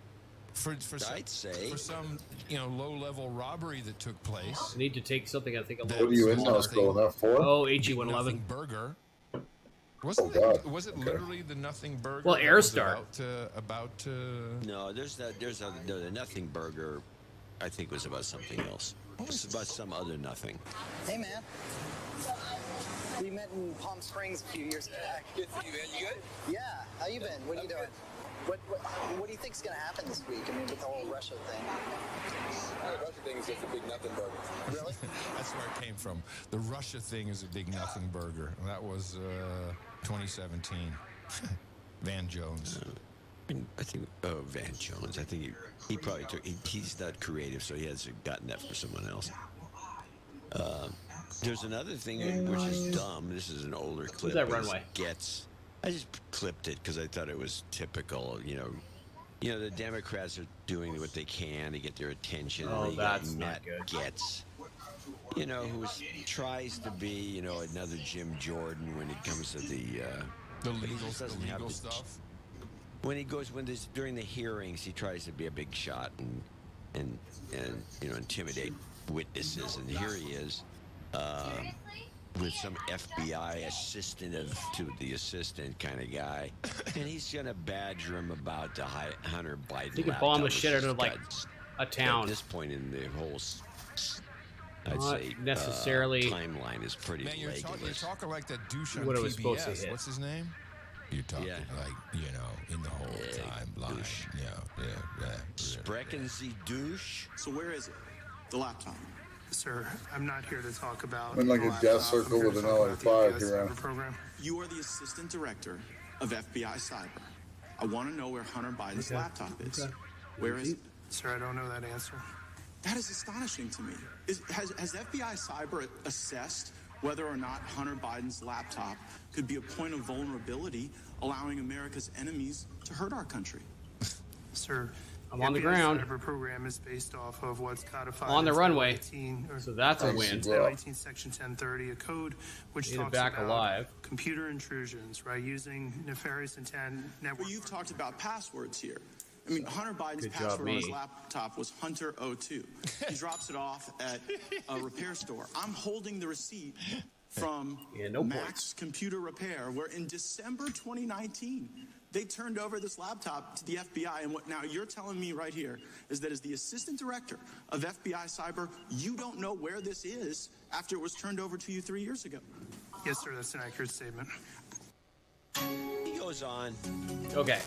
For I'd say. for some low-level robbery that took place. I need to take something I think a That little What are you in small. now, scrolling F4? Oh, Nothing HE111. burger. Wasn't Oh, it? God. Was it Okay. literally the Nothing Burger? Well, that Air was Star. About to. No, the Nothing Burger, I think, was about something else. It's about some other nothing. Hey, man. We met in Palm Springs a few years back. Good to you, man. You good? Yeah. How you been? What are you doing? What do you think's gonna happen this week? I mean, with the whole Russia thing. The Russia thing is just a big nothing burger. Really? That's where it came from. The Russia thing is a big Nothing Burger. That was 2017. Van Jones. I think Van Jones. I think he probably took. He's not creative, so he has gotten that from someone else. There's another thing which is dumb. This is an older clip. that is runway? I just clipped it because I thought it was typical. The Democrats are doing what they can to get their attention. Oh, and you got that's not Matt good. Getz, who tries to be, another Jim Jordan when it comes to the legal the stuff. During the hearings, he tries to be a big shot and intimidate witnesses, and here he is with some FBI assistant to the assistant kind of guy, and he's gonna badger him about the Hunter Biden. He could bomb the laptop, shit which out of is like a at town. this point in the whole, I'd Not say, necessarily. Timeline is pretty Man, you're legless. talking like that douche on What it PBS. was supposed to hit. What's his name? You're talking like, in the whole timeline. Yeah. Sprechen Sie douche? So where is it? The laptop? Sir, I'm not here to talk about. I'm in like the a laptop. death circle I'm here with to an talk about the LA5 FBI here. cyber program. You are the assistant director of FBI Cyber. I want to know where Hunter Biden's laptop is. Okay. Where is it? Sir, I don't know that answer. That is astonishing to me. Has FBI Cyber assessed whether or not Hunter Biden's laptop could be a point of vulnerability, allowing America's enemies to hurt our country? Sir, I'm on the FBI's ground. cyber program is based off of what's codified On the in runway. 18, So that's a win. Title 18, Section 1030, a code which Made it talks back about alive. computer intrusions, right? Using nefarious intent network. Well, you've talked about passwords here. I mean, Hunter Biden's Good job, password on his me. laptop was Hunter02. He drops it off at a repair store. I'm holding the receipt from Max Computer Repair, where in December 2019, they turned over this laptop to the FBI. And what now you're telling me right here is that as the assistant director of FBI Cyber, you don't know where this is after it was turned over to you 3 years ago. Yes, sir. That's an accurate statement. He goes on. Okay.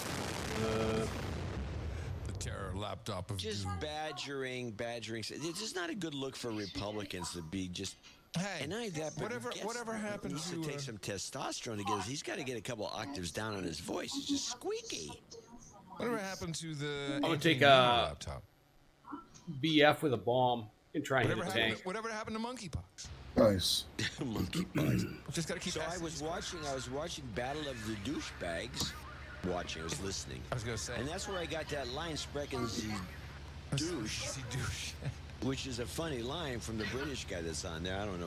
The terror laptop of Just doom. badgering. It's just not a good look for Republicans to be just. Hey, and I that, but whatever happened needs to to take some testosterone to get. He's got to get a couple octaves down on his voice. He's just squeaky. Whatever happened to the I'm gonna Anthony take Weiner a laptop? BF with a bomb and try and hit Whatever a tank. happened to monkeypox? Nice. Monkeypox. Just gotta keep. So I asking was these watching Battle of the Douchebags. I was listening. I was gonna say. And that's where I got that line, Sprechen Sie douche. douche. Which is a funny line from the British guy that's on there. I don't know.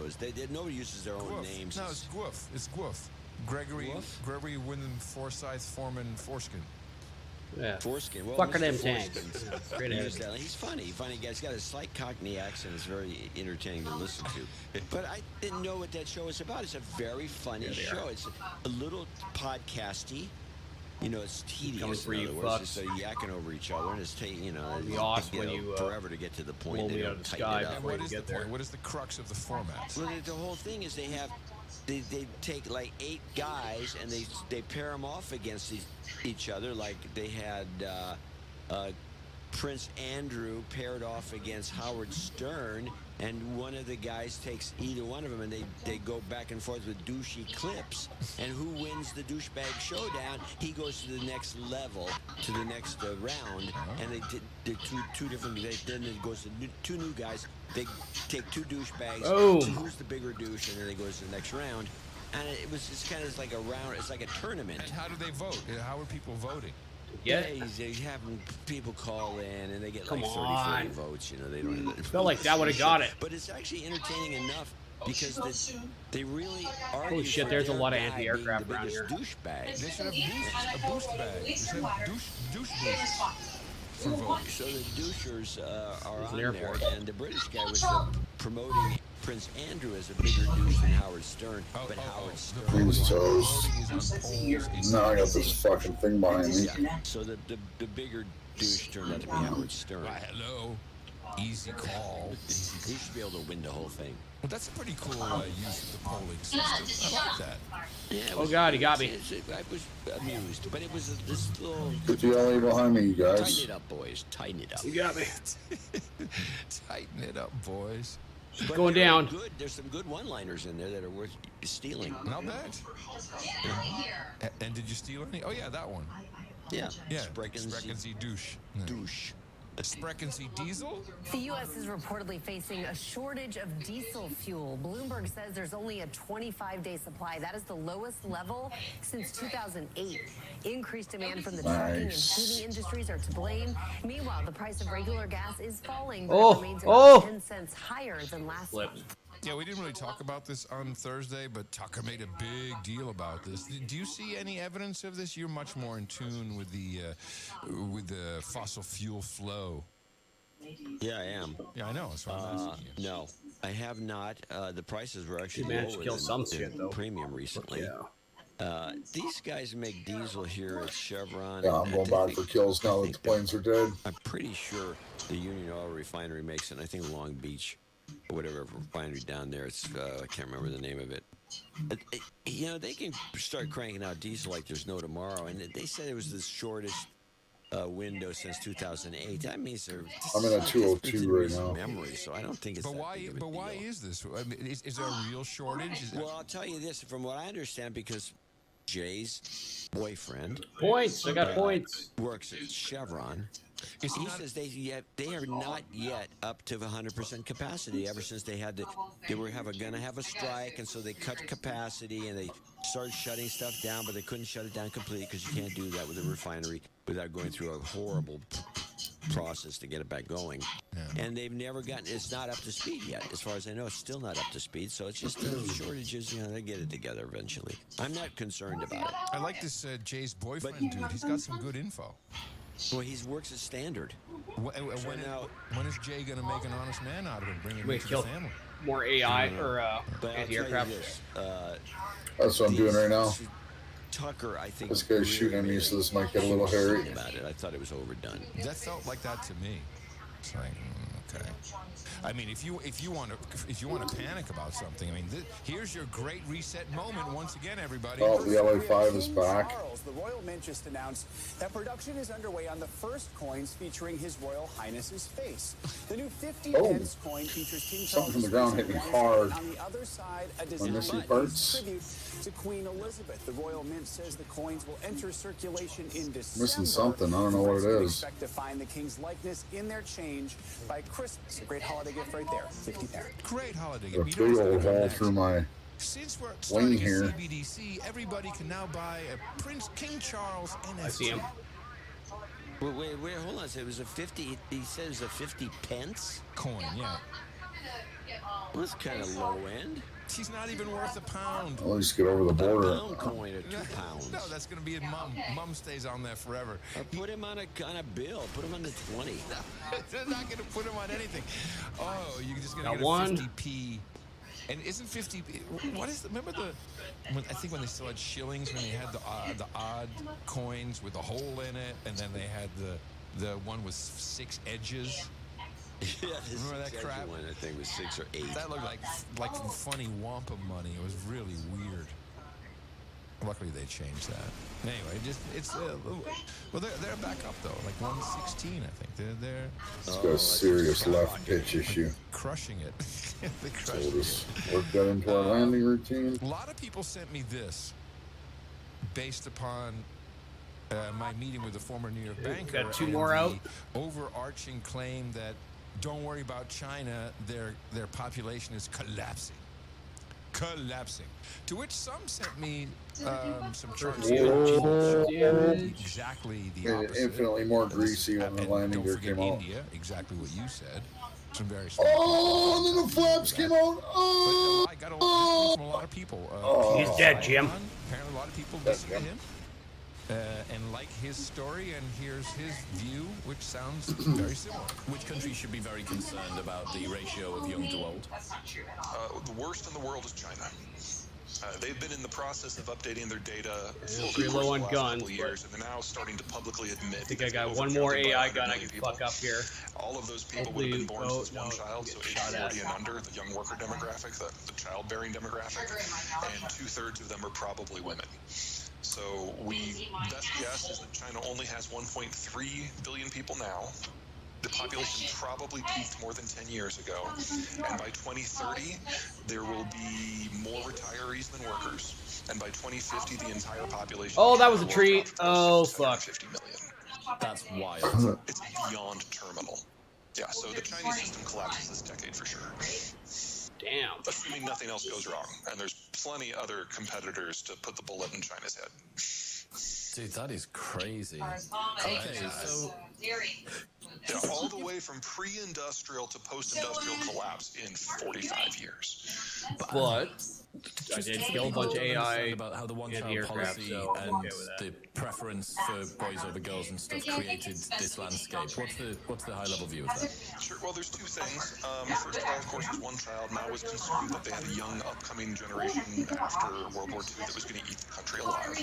Nobody uses their own Gwoof. names. No, it's Gwoof. It's Gwoof. Gregory Wyndham Forsyth Foreman Foreskin. Yeah. Foreskin. Well, Fucker Mr. them Foreskin. tanks. Straight ahead. He's funny. Funny guy. He's got a slight Cockney accent. It's very entertaining to listen to. But I didn't know what that show was about. It's a very funny show. It's a little podcasty. It's tedious. Coming for in you other words. fucks. It's yakking over each other, and it's Be awesome when you forever to get to the point. blow They me don't out of the tighten sky it up. before What you is the get there. point? What is the crux of the format? Well, the whole thing is they take like 8 guys and they pair them off against each other. Like they had Prince Andrew paired off against Howard Stern, and one of the guys takes either one of them, and they go back and forth with douchey clips. And who wins the douchebag showdown? He goes to the next level, to the next round, and they did two different. Then it goes to two new guys. They take two douchebags. Oh. So who's the bigger douche? And then they go to the next round. And it's kind of like a round. It's like a tournament. And how do they vote? How are people voting? Yeah, he's having people call in, and they get Come like 30, on. 40 votes. You know, they don't. I felt like that would have got it. But it's actually entertaining enough because they really are. Holy shit, there's a lot of anti-aircraft around here. Douchebag. They should have a boost bag. They should have douche boost for voting. So the douchers are There's on an there, airport. and the British guy was promoting Prince Andrew as a bigger douche than Howard Stern. But Howard Stern. These toes. Now I got this fucking thing behind me. Yeah. So the bigger douche turned out to be Howard Stern. Why, hello. Easy call. He should be able to win the whole thing. Well, that's a pretty cool use of the polling system. I like that. Yeah, Oh God, he got me. I was amused, but it was this little. Get the alley behind me, you guys. Tighten it up, boys. Tighten it up. You got me. Tighten it up, boys. But Going there are down. There's some good one-liners in there that are worth stealing. Not bad. And did you steal any? Oh yeah, that one. Yeah. Yeah. Sprechen douche. douche. Sprechen Sie diesel? The U.S. is reportedly facing a shortage of diesel fuel. Bloomberg says there's only a 25-day supply. That is the lowest level since 2008. Increased demand from the trucking and heating industries are to blame. Meanwhile, the price of regular gas is falling, but it remains about 10 cents higher than last month. Yeah, we didn't really talk about this on Thursday, but Tucker made a big deal about this. Do you see any evidence of this? You're much more in tune with the fossil fuel flow. Yeah, I am. Yeah, I know. That's why I'm asking you. No, I have not. The prices were actually You managed to lower kill than some shit, though. premium recently. These guys make diesel here at Chevron. Yeah, I'm going back for kills now that the planes are dead. I'm pretty sure the Union Oil Refinery makes it. I think Long Beach, or whatever refinery down there. It's I can't remember the name of it. You know, they can start cranking out diesel like there's no tomorrow. And they said it was the shortest window since 2008. That means they're. I'm in a 202 right now. Memory, so I don't think it's. But that why? big of a But why deal. is this? I mean, is there a real shortage? Well, I'll tell you this. From what I understand, because Jay's boyfriend Points. I got points. works at Chevron. He says they are not yet up to 100% capacity. Ever since they had they were gonna have a strike, and so they cut capacity and they started shutting stuff down, but they couldn't shut it down completely because you can't do that with a refinery without going through a horrible process to get it back going. Yeah. And they've never gotten. It's not up to speed yet, as far as I know. It's still not up to speed. So it's just shortages. You know, they get it together eventually. I'm not concerned about it. I like this Jay's boyfriend dude. He's got some good info. Well, he works at Standard. When is Jay going to make an honest man out of him? Bring him Wait, into kill the family. more AI or But I'll anti-aircraft. tell you this, That's what I'm doing right now. Tucker, I think. This guy's shooting at me, so this might get a little hairy. About it. I thought it was overdone. That felt like that to me. It's like, okay. I mean, if you want to panic about something, I mean, here's your great reset moment once again, everybody. Oh, the LA5 is back. Charles, the Royal Mint just announced that production is underway on the first coins featuring His Royal Highness's face. The new 50 pence coin features King Charles' Something from the ground hit me hard. On the other side, a I'm design missing that parts. is tribute to Queen Elizabeth. The Royal Mint says the coins will enter circulation in December. Missing something. I don't know what it is. Expect to find the King's likeness in their change by Christmas. A great holiday gift right there. 50 pair. Great holiday A gift. big old hole through my Since we're wing starting here. at CBDC, everybody can now buy a Prince King Charles NFT. I see him. Wait, hold on. So it was a 50. He said it was a 50 pence coin. Yeah. Well, that's kind of low end. She's not even worth a pound. I'll just get over the border. A pound coin or 2 pounds. No, that's going to be in Mum. Mum stays on there forever. Put him on a bill. Put him on the 20. They're not going to put him on anything. Oh, you're just going to Got get a one. 50p. And isn't 50? What is? Remember I think when they still had shillings, when they had the odd coins with a hole in it, and then they had the one with 6 edges. Yeah, remember that crap? One, I think it was 6 or 8. That looked like funny Wampa money. It was really weird. Luckily, they changed that. Anyway, it's well, they're back up though, like 116, I think. They're It's got a serious left pitch issue. crushing it. They So crushed we'll it. just work that into our landing routine. A lot of people sent me this based upon my meeting with a former New York banker. Got two and more the out. overarching claim that don't worry about China, their population is collapsing. To which some sent me some charts exactly the opposite. Infinitely more greasy when the landing gear Forget came out. India, exactly what you said. Some very small Oh, and then the flaps came out. Oh, I got a lot of from a lot of people. He's dead, Jim. Apparently, a lot of people listen to him and like his story, and here's his view, which sounds very similar. Which country should be very concerned about the ratio of young to old? The worst in the world is China. They've been in the process of updating their data for Pretty low on the last guns, couple of years, and they're now starting to publicly admit. I think I got one more AI gun I can fuck up here. All of those people would have been born as one child, so age 40 and under, the young worker demographic, the childbearing demographic, and 2/3 of them are probably women. So best guess is that China only has 1.3 billion people now. The population probably peaked more than 10 years ago. And by 2030, there will be more retirees than workers. And by 2050, the entire population... Oh, that was a treat. Oh, fuck. 50 million. That's wild. It's beyond terminal. Yeah, so the Chinese system collapses this decade for sure. Damn. Assuming nothing else goes wrong. And there's plenty other competitors to put the bullet in China's head. Dude, that is crazy. Okay, so... Yeah, all the way from pre-industrial to post-industrial collapse in 45 years. But I did kill a bunch of AI about how the one-child policy and the preference for boys over girls and stuff created this landscape. What's the high-level view of that? Sure. Well, there's two things. First of all, of course, is one child now was concerned that they had a young upcoming generation after World War II that was going to eat the country alive.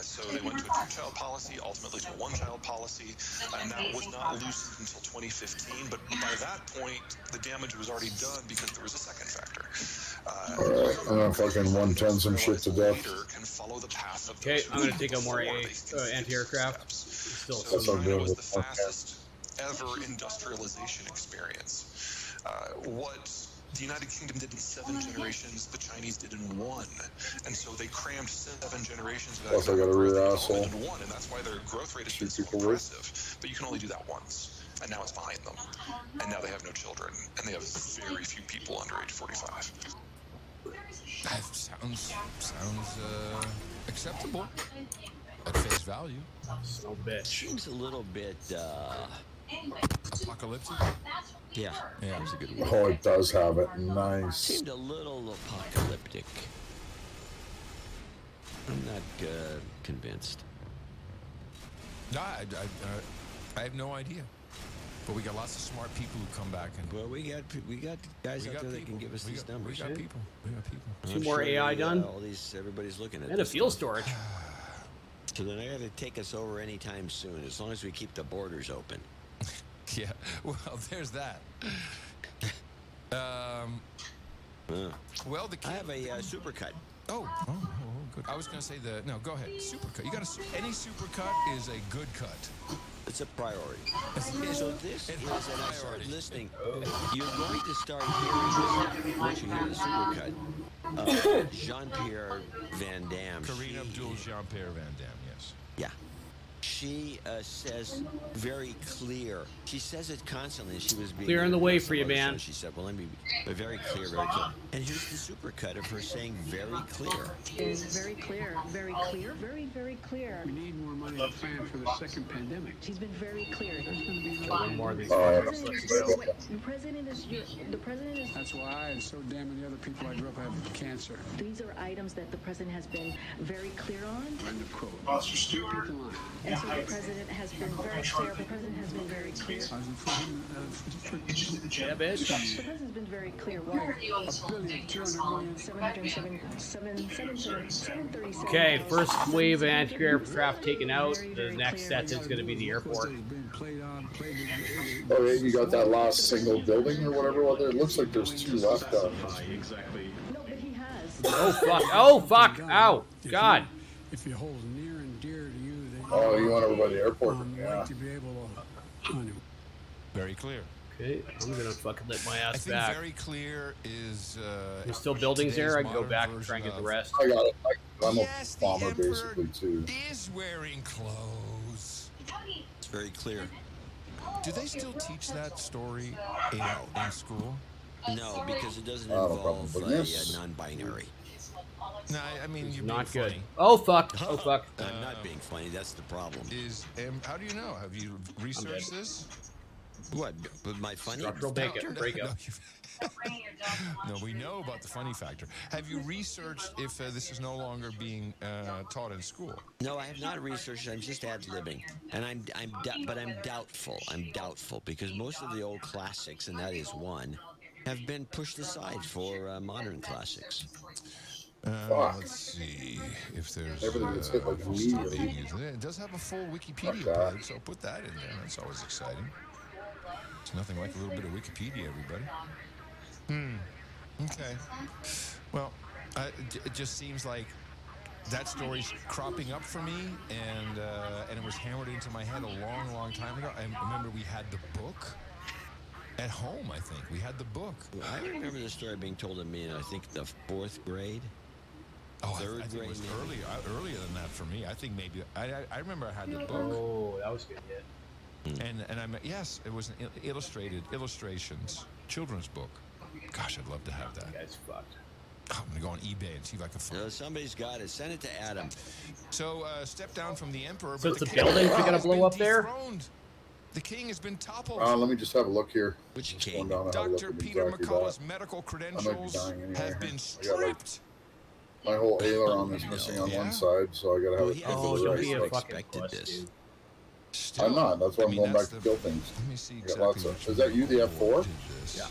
So they went to a two-child policy, ultimately to a one-child policy, and that was not loosened until 2015. But by that point, the damage was already done because there was a second factor. Alright, I'm gonna fucking 110 some shit to death. Okay, I'm gonna take out more anti-aircraft. Still So China was the fastest ever industrialization experience. What the United Kingdom did in 7 generations, the Chinese did in 1. And so they crammed 7 generations of Plus I got a rear asshole. into 1, and that's why their growth rate is so impressive. But you can only do that once. And now it's behind them. And now they have no children. And they have very few people under age 45. That sounds acceptable at face value. So bitch. Seems a little bit apocalyptic. Yeah, that's a good word. Oh, it does have it. Nice. Seemed a little apocalyptic. I'm not convinced. No, I have no idea. But we got lots of smart people who come back and. Well, we got guys out there that can give us these numbers. We got people. Two more AI done. Everybody's looking at. And a fuel storage. So they're not going to take us over anytime soon, as long as we keep the borders open. Yeah. Well, there's that. Well, I have a supercut. Oh, good. I was going to say no. Go ahead. Supercut. You got any supercut is a good cut. It's a priority. So this is, and I started listening. You're going to start hearing, once you hear the supercut, Jean-Pierre Van Damme. Kareem Abdul Jean-Pierre Van Damme, yes. Yeah. She says very clear. She says it constantly. She was being Clear in the way for you, man. She said, well, let me be very clear, very clear. And here's the supercut of her saying very clear. Is very clear, very clear, very, very clear. We need more money to plan for the second pandemic. She's been very clear. There's going to be One more of these. The president is. That's why I and so damn many other people I grew up have cancer. These are items that the president has been very clear on. End of quote. Boss, you're stupid. And so the president has been very clear. The president has been very clear. Yeah, bitch. The president's been very clear. Okay, first wave of anti-aircraft taken out. The next set is going to be the airport. Oh, yeah, you got that last single building or whatever. Well, there looks like there's 2 left on. No, but he has. Oh fuck! Oh fuck! Ow! God! If it holds near and dear to you, then Oh, you want over by the airport? Yeah. like to be able to hunt him. Very clear. Okay, I'm gonna fucking let my I ass think back. very clear is. There's still buildings today's there. I can go modern back and try and get the version rest. I got it. I'm Yes, a the bomber Emperor basically too. is wearing clothes. It's very clear. Do they still teach that story in school? No, because it doesn't Oh, involve probably this. non-binary. No, I mean you're Not being good. funny. Oh fuck! Oh fuck! I'm not being funny. That's the problem. How do you know? Have you researched this? What? But my funny Structural factor? breakup. No, we know about the funny factor. Have you researched if this is no longer being taught in school? No, I have not researched. I'm just ad-libbing, and I'm doubtful. I'm doubtful because most of the old classics, and that is one, have been pushed aside for modern classics. Let's see if there's Everything that's hit like if it's still being immediately. used. It does have a full Wikipedia that. page, so I'll put that in there. That's always exciting. It's nothing like a little bit of Wikipedia, everybody. Okay. Well, it just seems like that story's cropping up for me, and it was hammered into my head a long, long time ago. I remember we had the book at home. I think we had the book. I remember the story being told to me in, I think, the 4th grade. Oh, I Third think it grade, was maybe. earlier than that for me. I think maybe I remember I had the book. Oh, that was good. Yeah. And I'm yes, it was an illustrations children's book. Gosh, I'd love to have that. That's fucked. I'm gonna go on eBay and see if I can find it. Somebody's got it. Send it to Adam. So step down from the emperor. So but it's the the buildings king you're gonna has blow been up there? dethroned. The king has been toppled. Let me just have a look here. Which Just king? going down and have a look Dr. at Peter exactly McCullough's that. medical I might be credentials dying anyway. have been I got like stripped. my whole aileron is missing on one side, so I gotta have it to Oh, the don't right. be a side. fucking expected puss, this. dude. Still, I'm not. That's why I I'm mean, going back that's to the- kill things. Let me see I got exactly. lots of- which is that you, the one F4? did this. Yeah.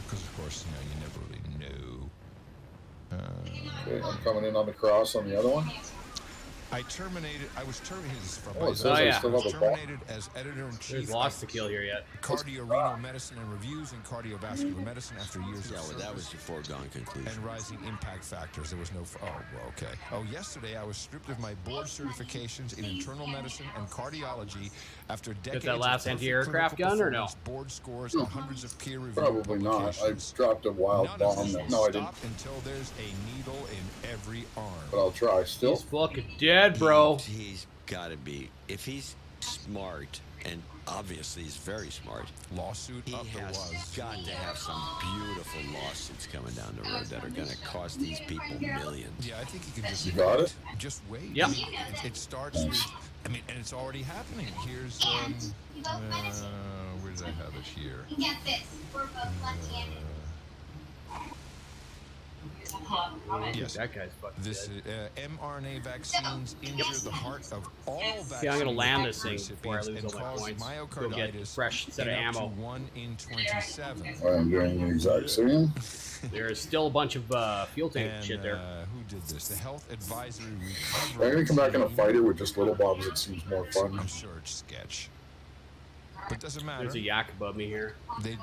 Because of course, you never really know. Okay, I'm coming in on the cross on the other one. I was terminated from Oh, it says I I still was have a ball. terminated as editor-in-chief There's lots to kill here yet. Cardiorenal Medicine and Reviews and Cardiovascular Medicine after years Yeah, of well, that was service the foregone conclusion. and rising impact factors. There was no. Okay. Oh, yesterday I was stripped of my board certifications in internal medicine and cardiology after decades. that last of perfect anti-aircraft clinical gun or no? performance, board scores, and hundreds of peer-reviewed Probably not. I publications. dropped a wild None of bomb. this That, will no, I didn't. stop until there's a needle in every arm. But I'll try still. He's fucking dead, bro. He's got to be. If he's smart, and obviously he's very smart, Lawsuit he up the has was. got to have some beautiful lawsuits coming down the road that are going to cost these people millions. Yeah, I think you can just You got wait. it? Just wait. Yeah. I mean, it starts with. I mean, and it's already happening. Here's where did I have it here? Get this. We're both left-handed. Yes. That guy's fucking This dead. mRNA vaccines injure the heart of all vaccine See, I'm gonna land this thing before I recipients lose and all my cause points. Go get myocarditis fresh set of in up to ammo. 1 in 27. I'm doing the exact same. There is still a bunch of fuel tank And shit there. who did this? The Health Advisory I'm Recovery gonna come back in a Team. fighter with just little bobs. It seems more fun. I'm sure it's sketch, but doesn't matter. There's a yak above me here. They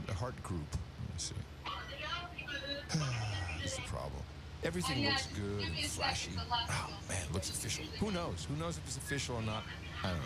a heart group. Let me see. That's the problem. Everything looks good and flashy. Oh man, it looks official. Who knows? Who knows if it's official or not? I don't know.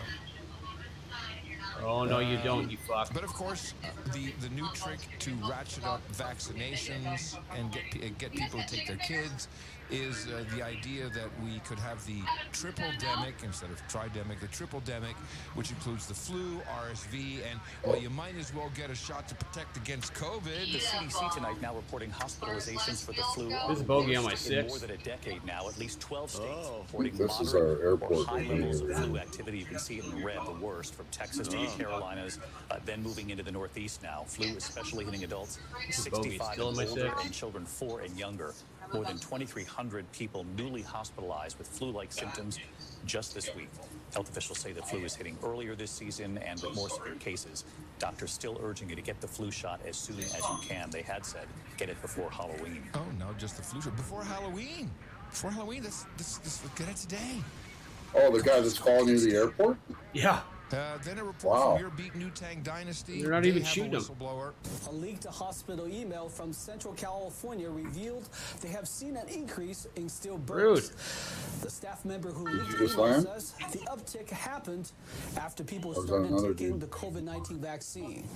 Oh no, you don't, you fuck. But of course, the new trick to ratchet up vaccinations and get people to take their kids is the idea that we could have the triple-demic instead of tridemic, the triple-demic, which includes the flu, RSV, and, well, you might as well get a shot to protect against COVID. The CDC tonight now reporting hospitalizations for the flu. There's a bogey on my worst in 6. more than a decade now. At least 12 states I reporting think this is moderate our airport or high right here. levels of flu activity. You can see it in red, the worst, from Texas to the Carolinas, then moving into the Northeast now. Flu especially hitting adults This is bogey 65 still in and my older 6. and children 4 and younger. More than 2,300 people newly hospitalized with flu-like symptoms just this week. Health officials say the flu is hitting earlier this season and with more severe cases. Doctors still urging you to get the flu shot as soon as you can. They had said get it before Halloween. Oh, no, just the flu shot. Before Halloween. Before Halloween, this get it today. Oh, the guy that's calling you the airport? Yeah. Then a report from your beat Newtang Dynasty. They're not even shooting them. Whistleblower. A leaked hospital email from Central California revealed they have seen an increase in stillbirths. The staff member who leaked the email says the uptick happened after people started taking the COVID-19 vaccine.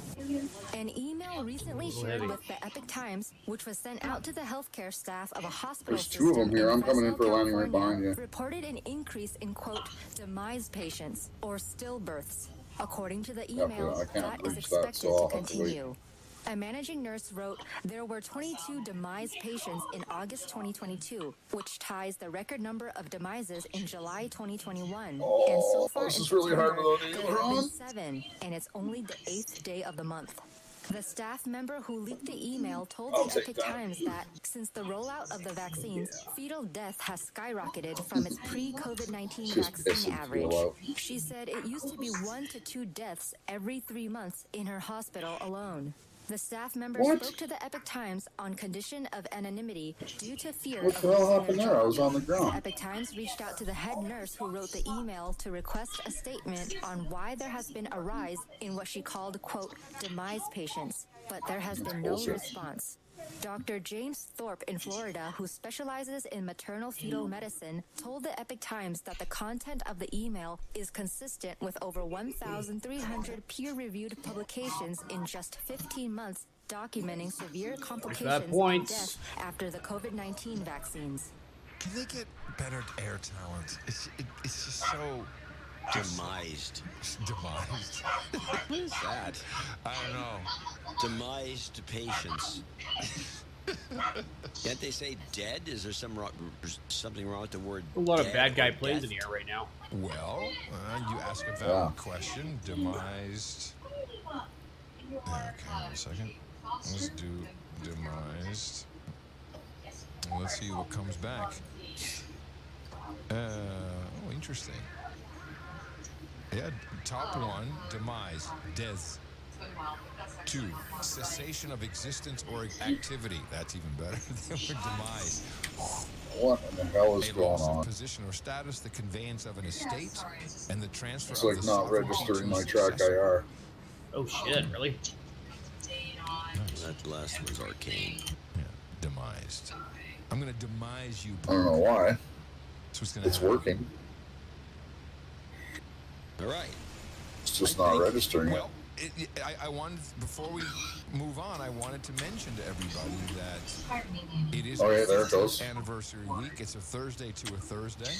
An email recently shared with the Epic Times, which was sent out to the healthcare staff of a hospital There's two of them here. I'm coming in for a landing right behind you. reported an increase in, quote, demise patients or stillbirths. According to the email, that is expected to continue. A managing nurse wrote, there were 22 demise patients in August 2022, which ties the record number of demises in July 2021. And so far this in is really hard September, there have been 7, and it's only the 8th day of the month. The staff member who leaked the email told the Epic Times that since the rollout of the vaccines, fetal death has skyrocketed from its pre-COVID-19 vaccine average. She said it used to be 1 to 2 deaths every 3 months in her hospital alone. The staff member spoke to the Epic Times on condition of anonymity due to fear What the hell happened there? I was on the ground. The Epic Times reached out to the head nurse who wrote the email to request a statement on why there has been a rise in what she called, quote, demise patients, but there has been no response. Dr. James Thorpe in Florida, who specializes in maternal fetal medicine, told the Epic Times that the content of the email is consistent with over 1,300 peer-reviewed publications in just 15 months documenting severe complications and death after the COVID-19 vaccines. Can they get better air talent? It's just so... Demised. Demised. What is that? I don't know. Demised patients. Can't they say dead? Is there something wrong with the word A lot of dead bad guy or planes death? in the air right now. Well, you ask a valid question. Demised. Okay, a second. Let's do demised. Let's see what comes back. Oh, interesting. Yeah, top 1, demise, death. 2, cessation of existence or activity. That's even better than demise. What in the hell is A going loss of on? position or status, the conveyance of an estate, and the transfer It's of like the not sovereignty registering to a my track successor. IR. Oh shit, really? That last one's arcane. Yeah, demised. I'm gonna demise you. I don't know why. That's what's gonna It's happen. working. All right. It's just not registering it. Well, I wanted, before we move on, I wanted to mention to everybody that it is Oh, yeah, our there it 50th goes. anniversary week. It's a Thursday to a Thursday.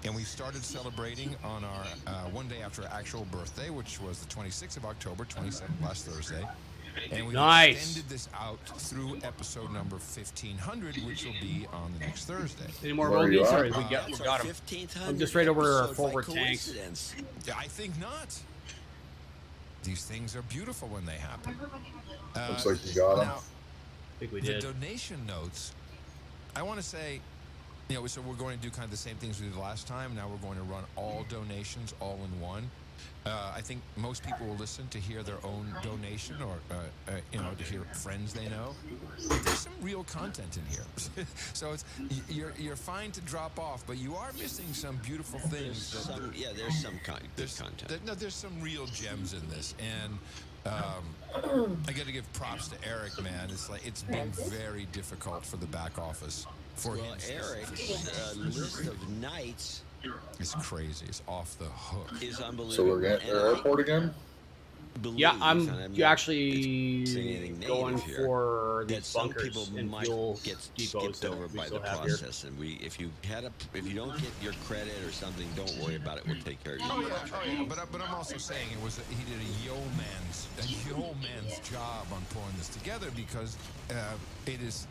And we started celebrating on our one day after our actual birthday, which was the 26th of October, 27th, last Thursday. And we extended this out through episode number 1500, which will be on the next Thursday. Any more Mogies? Sorry, we got him. 1500 I'm just right over our episodes forward by tanks. coincidence. Yeah, I think not. These things are beautiful when they happen. Looks like you got 'em. Now, I think we the did. donation notes, I want to say, you know, so we're going to do kind of the same things we did last time. Now we're going to run all donations all in one. I think most people will listen to hear their own donation or, you know, to hear friends they know. There's some real content in here. So it's you're fine to drop off, but you are missing some beautiful things. There's some good content. No, there's some real gems in this. And I got to give props to Eric, man. It's been very difficult for the back office. For him. Eric's list of nights is crazy. It's off the hook. Is unbelievable. So we're at the airport again? Yeah, I'm actually going for these bunkers and fuel depots that over we by still the have here. process, and if you don't get your credit or something, don't worry about it. We'll take care of you. Oh yeah. But I'm also saying he did a yeoman's job on pulling this together, because it is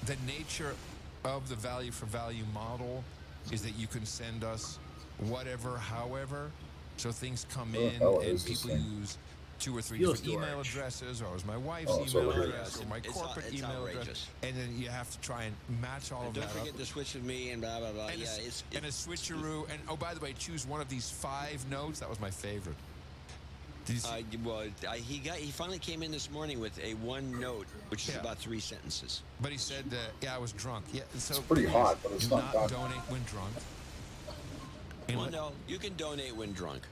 the nature of the value for value model is that you can send us whatever, however. So things come in and people use 2 or 3 different email addresses, or it was my wife's email address, or my corporate email address, and then you have to try and match all of that up. Don't forget to switch with me and blah blah blah. And Yeah, a switcheroo. And oh, by the way, choose one of these 5 notes. That was my favorite. He finally came in this morning with a 1 note, which is about 3 sentences. But he said, I was drunk. Yeah, so It's pretty hot, but it's do not not done. donate when drunk. Well, no, you can donate when drunk.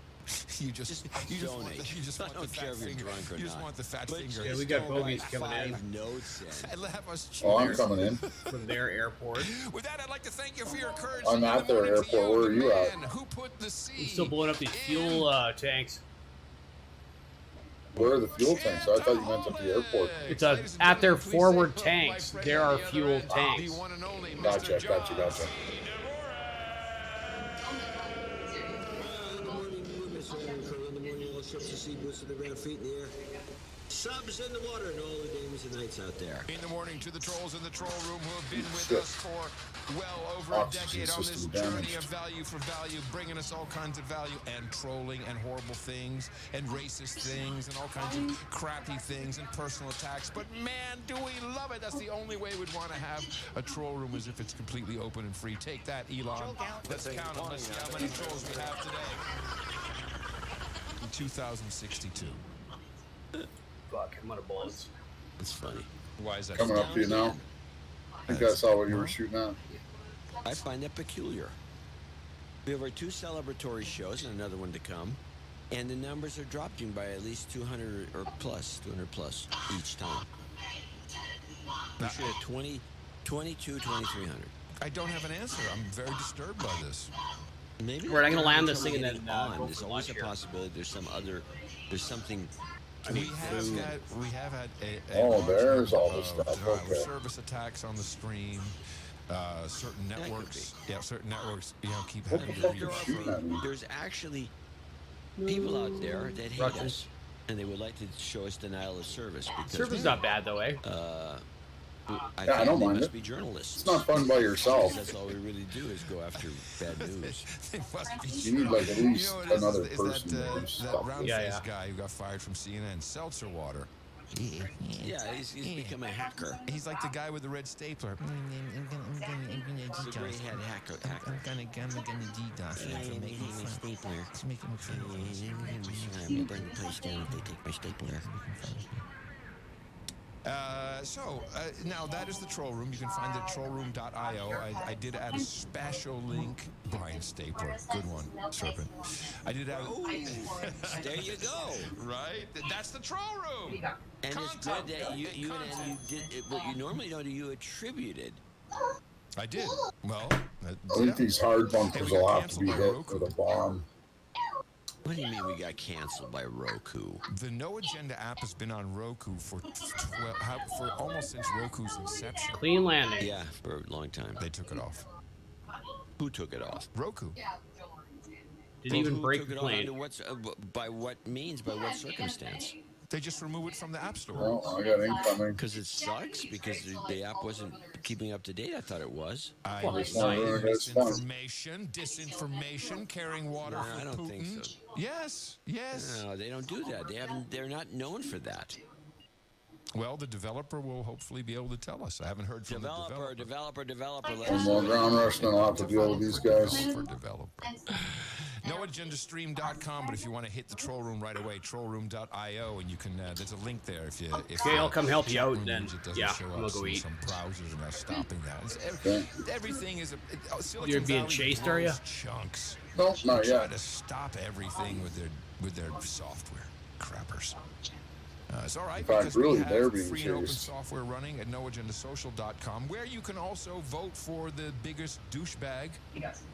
You just donate. You just want the fat finger. You just want the fat finger. Yeah, we got bogeys coming in. 5 notes in. And have us Oh, I'm coming in. From their airport. With that, I'd like to thank you for your courage. I'm at their airport. Where are you at? Who put the seed? We're still blowing up these fuel tanks. Where are the fuel tanks? I thought you meant at the airport. It's at their forward tanks. There are fuel tanks. Gotcha. Subs in the water and all the days and nights out there. In the morning to the trolls in the troll room who have been with us for well over a decade on this journey of value for value, bringing us all kinds of value and trolling and horrible things and racist things and all kinds of crappy things and personal attacks. But man, do we love it. That's the only way we'd want to have a troll room, is if it's completely open and free. Take that, Elon. Let's count them. Let's see how many trolls we have today. In 2062. Fuck, I'm out of bullets. That's funny. Why is that? Coming up to you now. I think I saw what you were shooting at. I find that peculiar. We have our 2 celebratory shows and another one to come, and the numbers are dropping by at least 200 plus each time. We should have 2300. I don't have an answer. I'm very disturbed by this. Maybe We're not gonna land this thing and then there's always a possibility. There's something. We have had a there's all this stuff. Okay. Service attacks on the stream. Certain networks, keep What having the to fuck are you shooting at me? There's actually people out there that hate us, and they would like to show us denial of service. Service is not bad though, eh? I don't mind must it. Be journalists. It's not fun by yourself. That's all we really do is go after bad news. You need like at least another person to do that stuff. round-faced guy who got fired from CNN, Seltzer Water. Yeah, he's become a hacker. He's like the guy with the red stapler. He's a gray hat hacker. I'm gonna DDoS Hey, it. they take my stapler. It's making me feel I'm gonna burn the place down if they take my stapler. Now that is the troll room. You can find it at trollroom.io. I did add a special link. Brian Stapler, good one, Serpent. I did add. There you go. Right, that's the troll room. And it's good that you did what you normally don't do. You attributed. I did. Well, I think these hard bunkers will have to be hit with a bomb. What do you mean we got canceled by Roku? The No Agenda app has been on Roku for almost since Roku's inception. Clean landing. Yeah, for a long time. They took it off. Who took it off? Roku. Didn't even break the plane. By what means? By what circumstance? They just remove it from the App Store. Oh, I got incoming. Because it sucks? Because the app wasn't keeping up to date? I thought it was. Disinformation, carrying water for I don't Putin. think so. Yes. No, they don't do that. They're not known for that. Well, the developer will hopefully be able to tell us. I haven't heard from the developer. One more ground rush, then I'll have to deal with these guys. NoAgendaStream.com, but if you want to hit the troll room right away, trollroom.io, and you can. There's a link there. If okay, I'll come help you out then. Yeah, we'll go eat. Some browsers are now stopping that. Everything is. You're being chased, are you? Chunks. No, not yet. Try to stop everything with their software, crappers. It's all right. In fact, really, they're being free and open chased. software running at noagendasocial.com, where you can also vote for the biggest douchebag.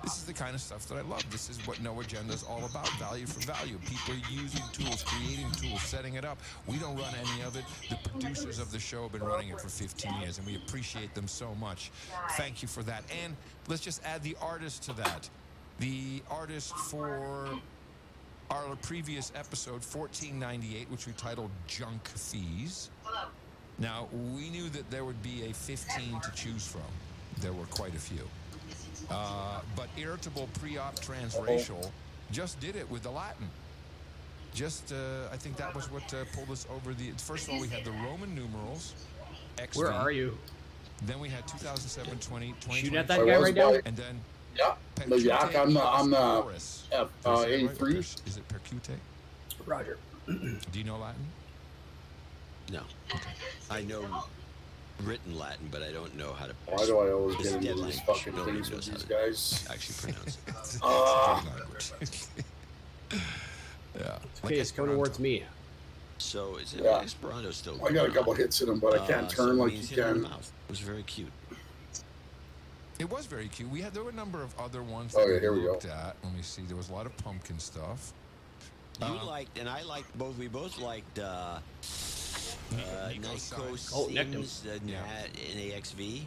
This is the kind of stuff that I love. This is what No Agenda is all about, value for value. People using tools, creating tools, setting it up. We don't run any of it. The producers of the show have been running it for 15 years, and we appreciate them so much. Thank you for that. And let's just add the artist to that. The artist for our previous episode, 1498, which we titled Junk Fees. Now, we knew that there would be a 15 to choose from. There were quite a few. But Irritable Pre-Op Transracial just did it with the Latin. I think that was what pulled us over the... First of all, we had the Roman numerals. XV. Where are you? Then we had 2007, 2020. Shooting at that guy right now? And then... Yeah, the Yak, I'm the A3. Is it Percute? Roger. Do you know Latin? No. Okay. I know written Latin, but I don't know how to. Why do I always get into these fucking things with these guys? Actually pronounce it. Okay, it's coming towards me. So is Esperanto still? I got a couple hits in him, but I can't turn like you can. It was very cute. It was very cute. There were a number of other ones Oh, that yeah, here we looked go. at. Let me see. There was a lot of pumpkin stuff. You liked, and I liked both. We both liked Nyko Sims in AXV.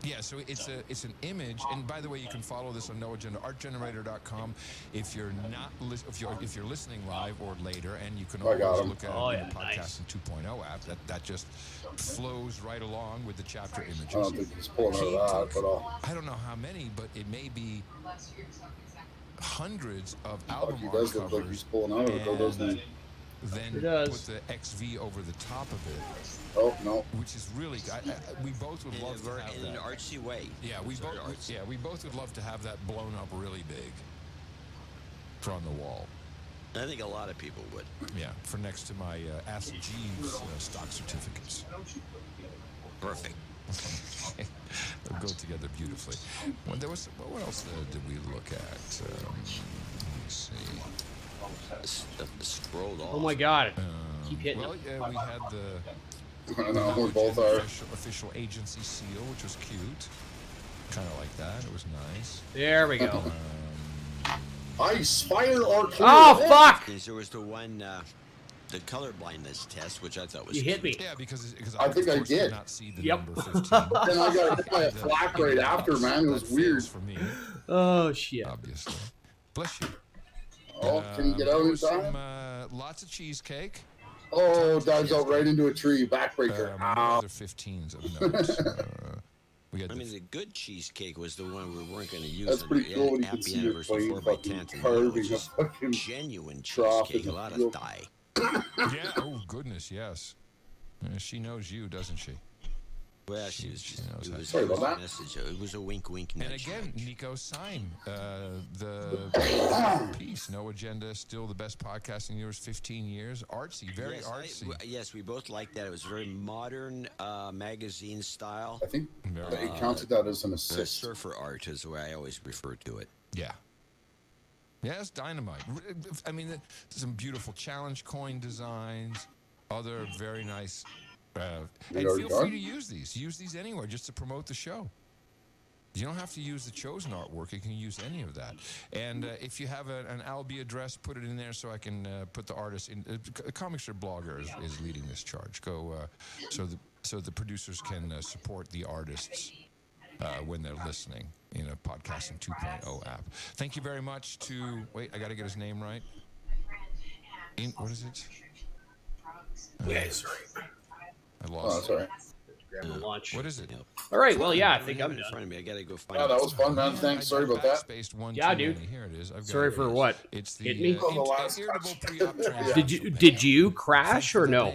Yeah, so it's an image, and by the way, you can follow this on No Agenda, artgenerator.com. If you're not if you're listening live or later, and you can always look at the Podcasting 2.0 app. That just flows right along with the chapter images. I don't think he's pulling out of that, but I don't know how many, but it may be hundreds of album he art does look like covers, he's pulling out of it, though, doesn't he? then put the XV over the top of it. Oh no! Which is really, we both would love to have in that. an artsy way. Yeah, we both would love to have that blown up really big on the wall. I think a lot of people would. Yeah, for next to my Ask Jeeves stock certificates. Perfect. They'll go together beautifully. What else did we look at? Let me see. Scrolled off. Oh my God! Keep hitting. Well, yeah, we had the. I know, we both are. Official agency seal, which was cute. Kind of like that. It was nice. There we go. Ice, fire, or oh fuck! There was the one, the color blindness test, which I thought was. You hit me. Yeah, because I think I did. Not see the Yep. number 15. Then I got hit by a flak right after, man. It was weird. For me, Oh shit! obviously. Bless you. Oh, can you get out in time? Lots of cheesecake. Oh, dives out right into a tree. Backbreaker. Other 15s of notes. We had the good cheesecake was the one we weren't going to use. That's pretty cool when you can Happy see your Anniversary plane 4 by fucking 10th, carving a fucking genuine trough cheesecake, in a the lot field. of thigh. Yeah. Oh goodness, yes. She knows you, doesn't she? Well, She knows how to Sorry do about it. that. Message. It was a wink, wink, And nudge. again, Nico, sign the piece. No Agenda, still the best podcasting years, 15 years. Artsy, very artsy. Yes, we both liked that. It was very modern magazine style. I think he counted that as an assist. Surfer art is the way I always refer to it. Yeah. Yeah, it's dynamite. I mean, some beautiful challenge coin designs, other very nice. And feel free to use these. Use these anywhere just to promote the show. You don't have to use the chosen artwork. You can use any of that. And if you have an Albi address, put it in there so I can put the artist in. Comic Strip Blogger is leading this charge. Go so the producers can support the artists when they're listening in a Podcasting 2.0 app. Thank you very much to. Wait, I got to get his name right. What is it? Yeah, sorry. I lost. Oh, sorry. Grab the lunch. What is it? All right. Well, yeah, I think I'm in done. front of me. I gotta go find. Yeah, that was fun, man. Thanks. Sorry about that. Yeah, dude. Here it is. Sorry for what? It's the Hit me? irritable pre-op Did you crash or no?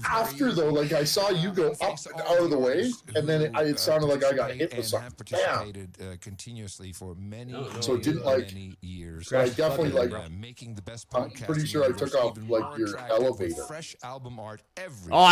After though, like I saw you go up and out of the way, and then it sounded like I got hit with something. Bam! Participated continuously for many, So it didn't like. many years. I definitely like. Making the best I'm podcast. pretty sure I took off like your elevator. Fresh album art every. Oh,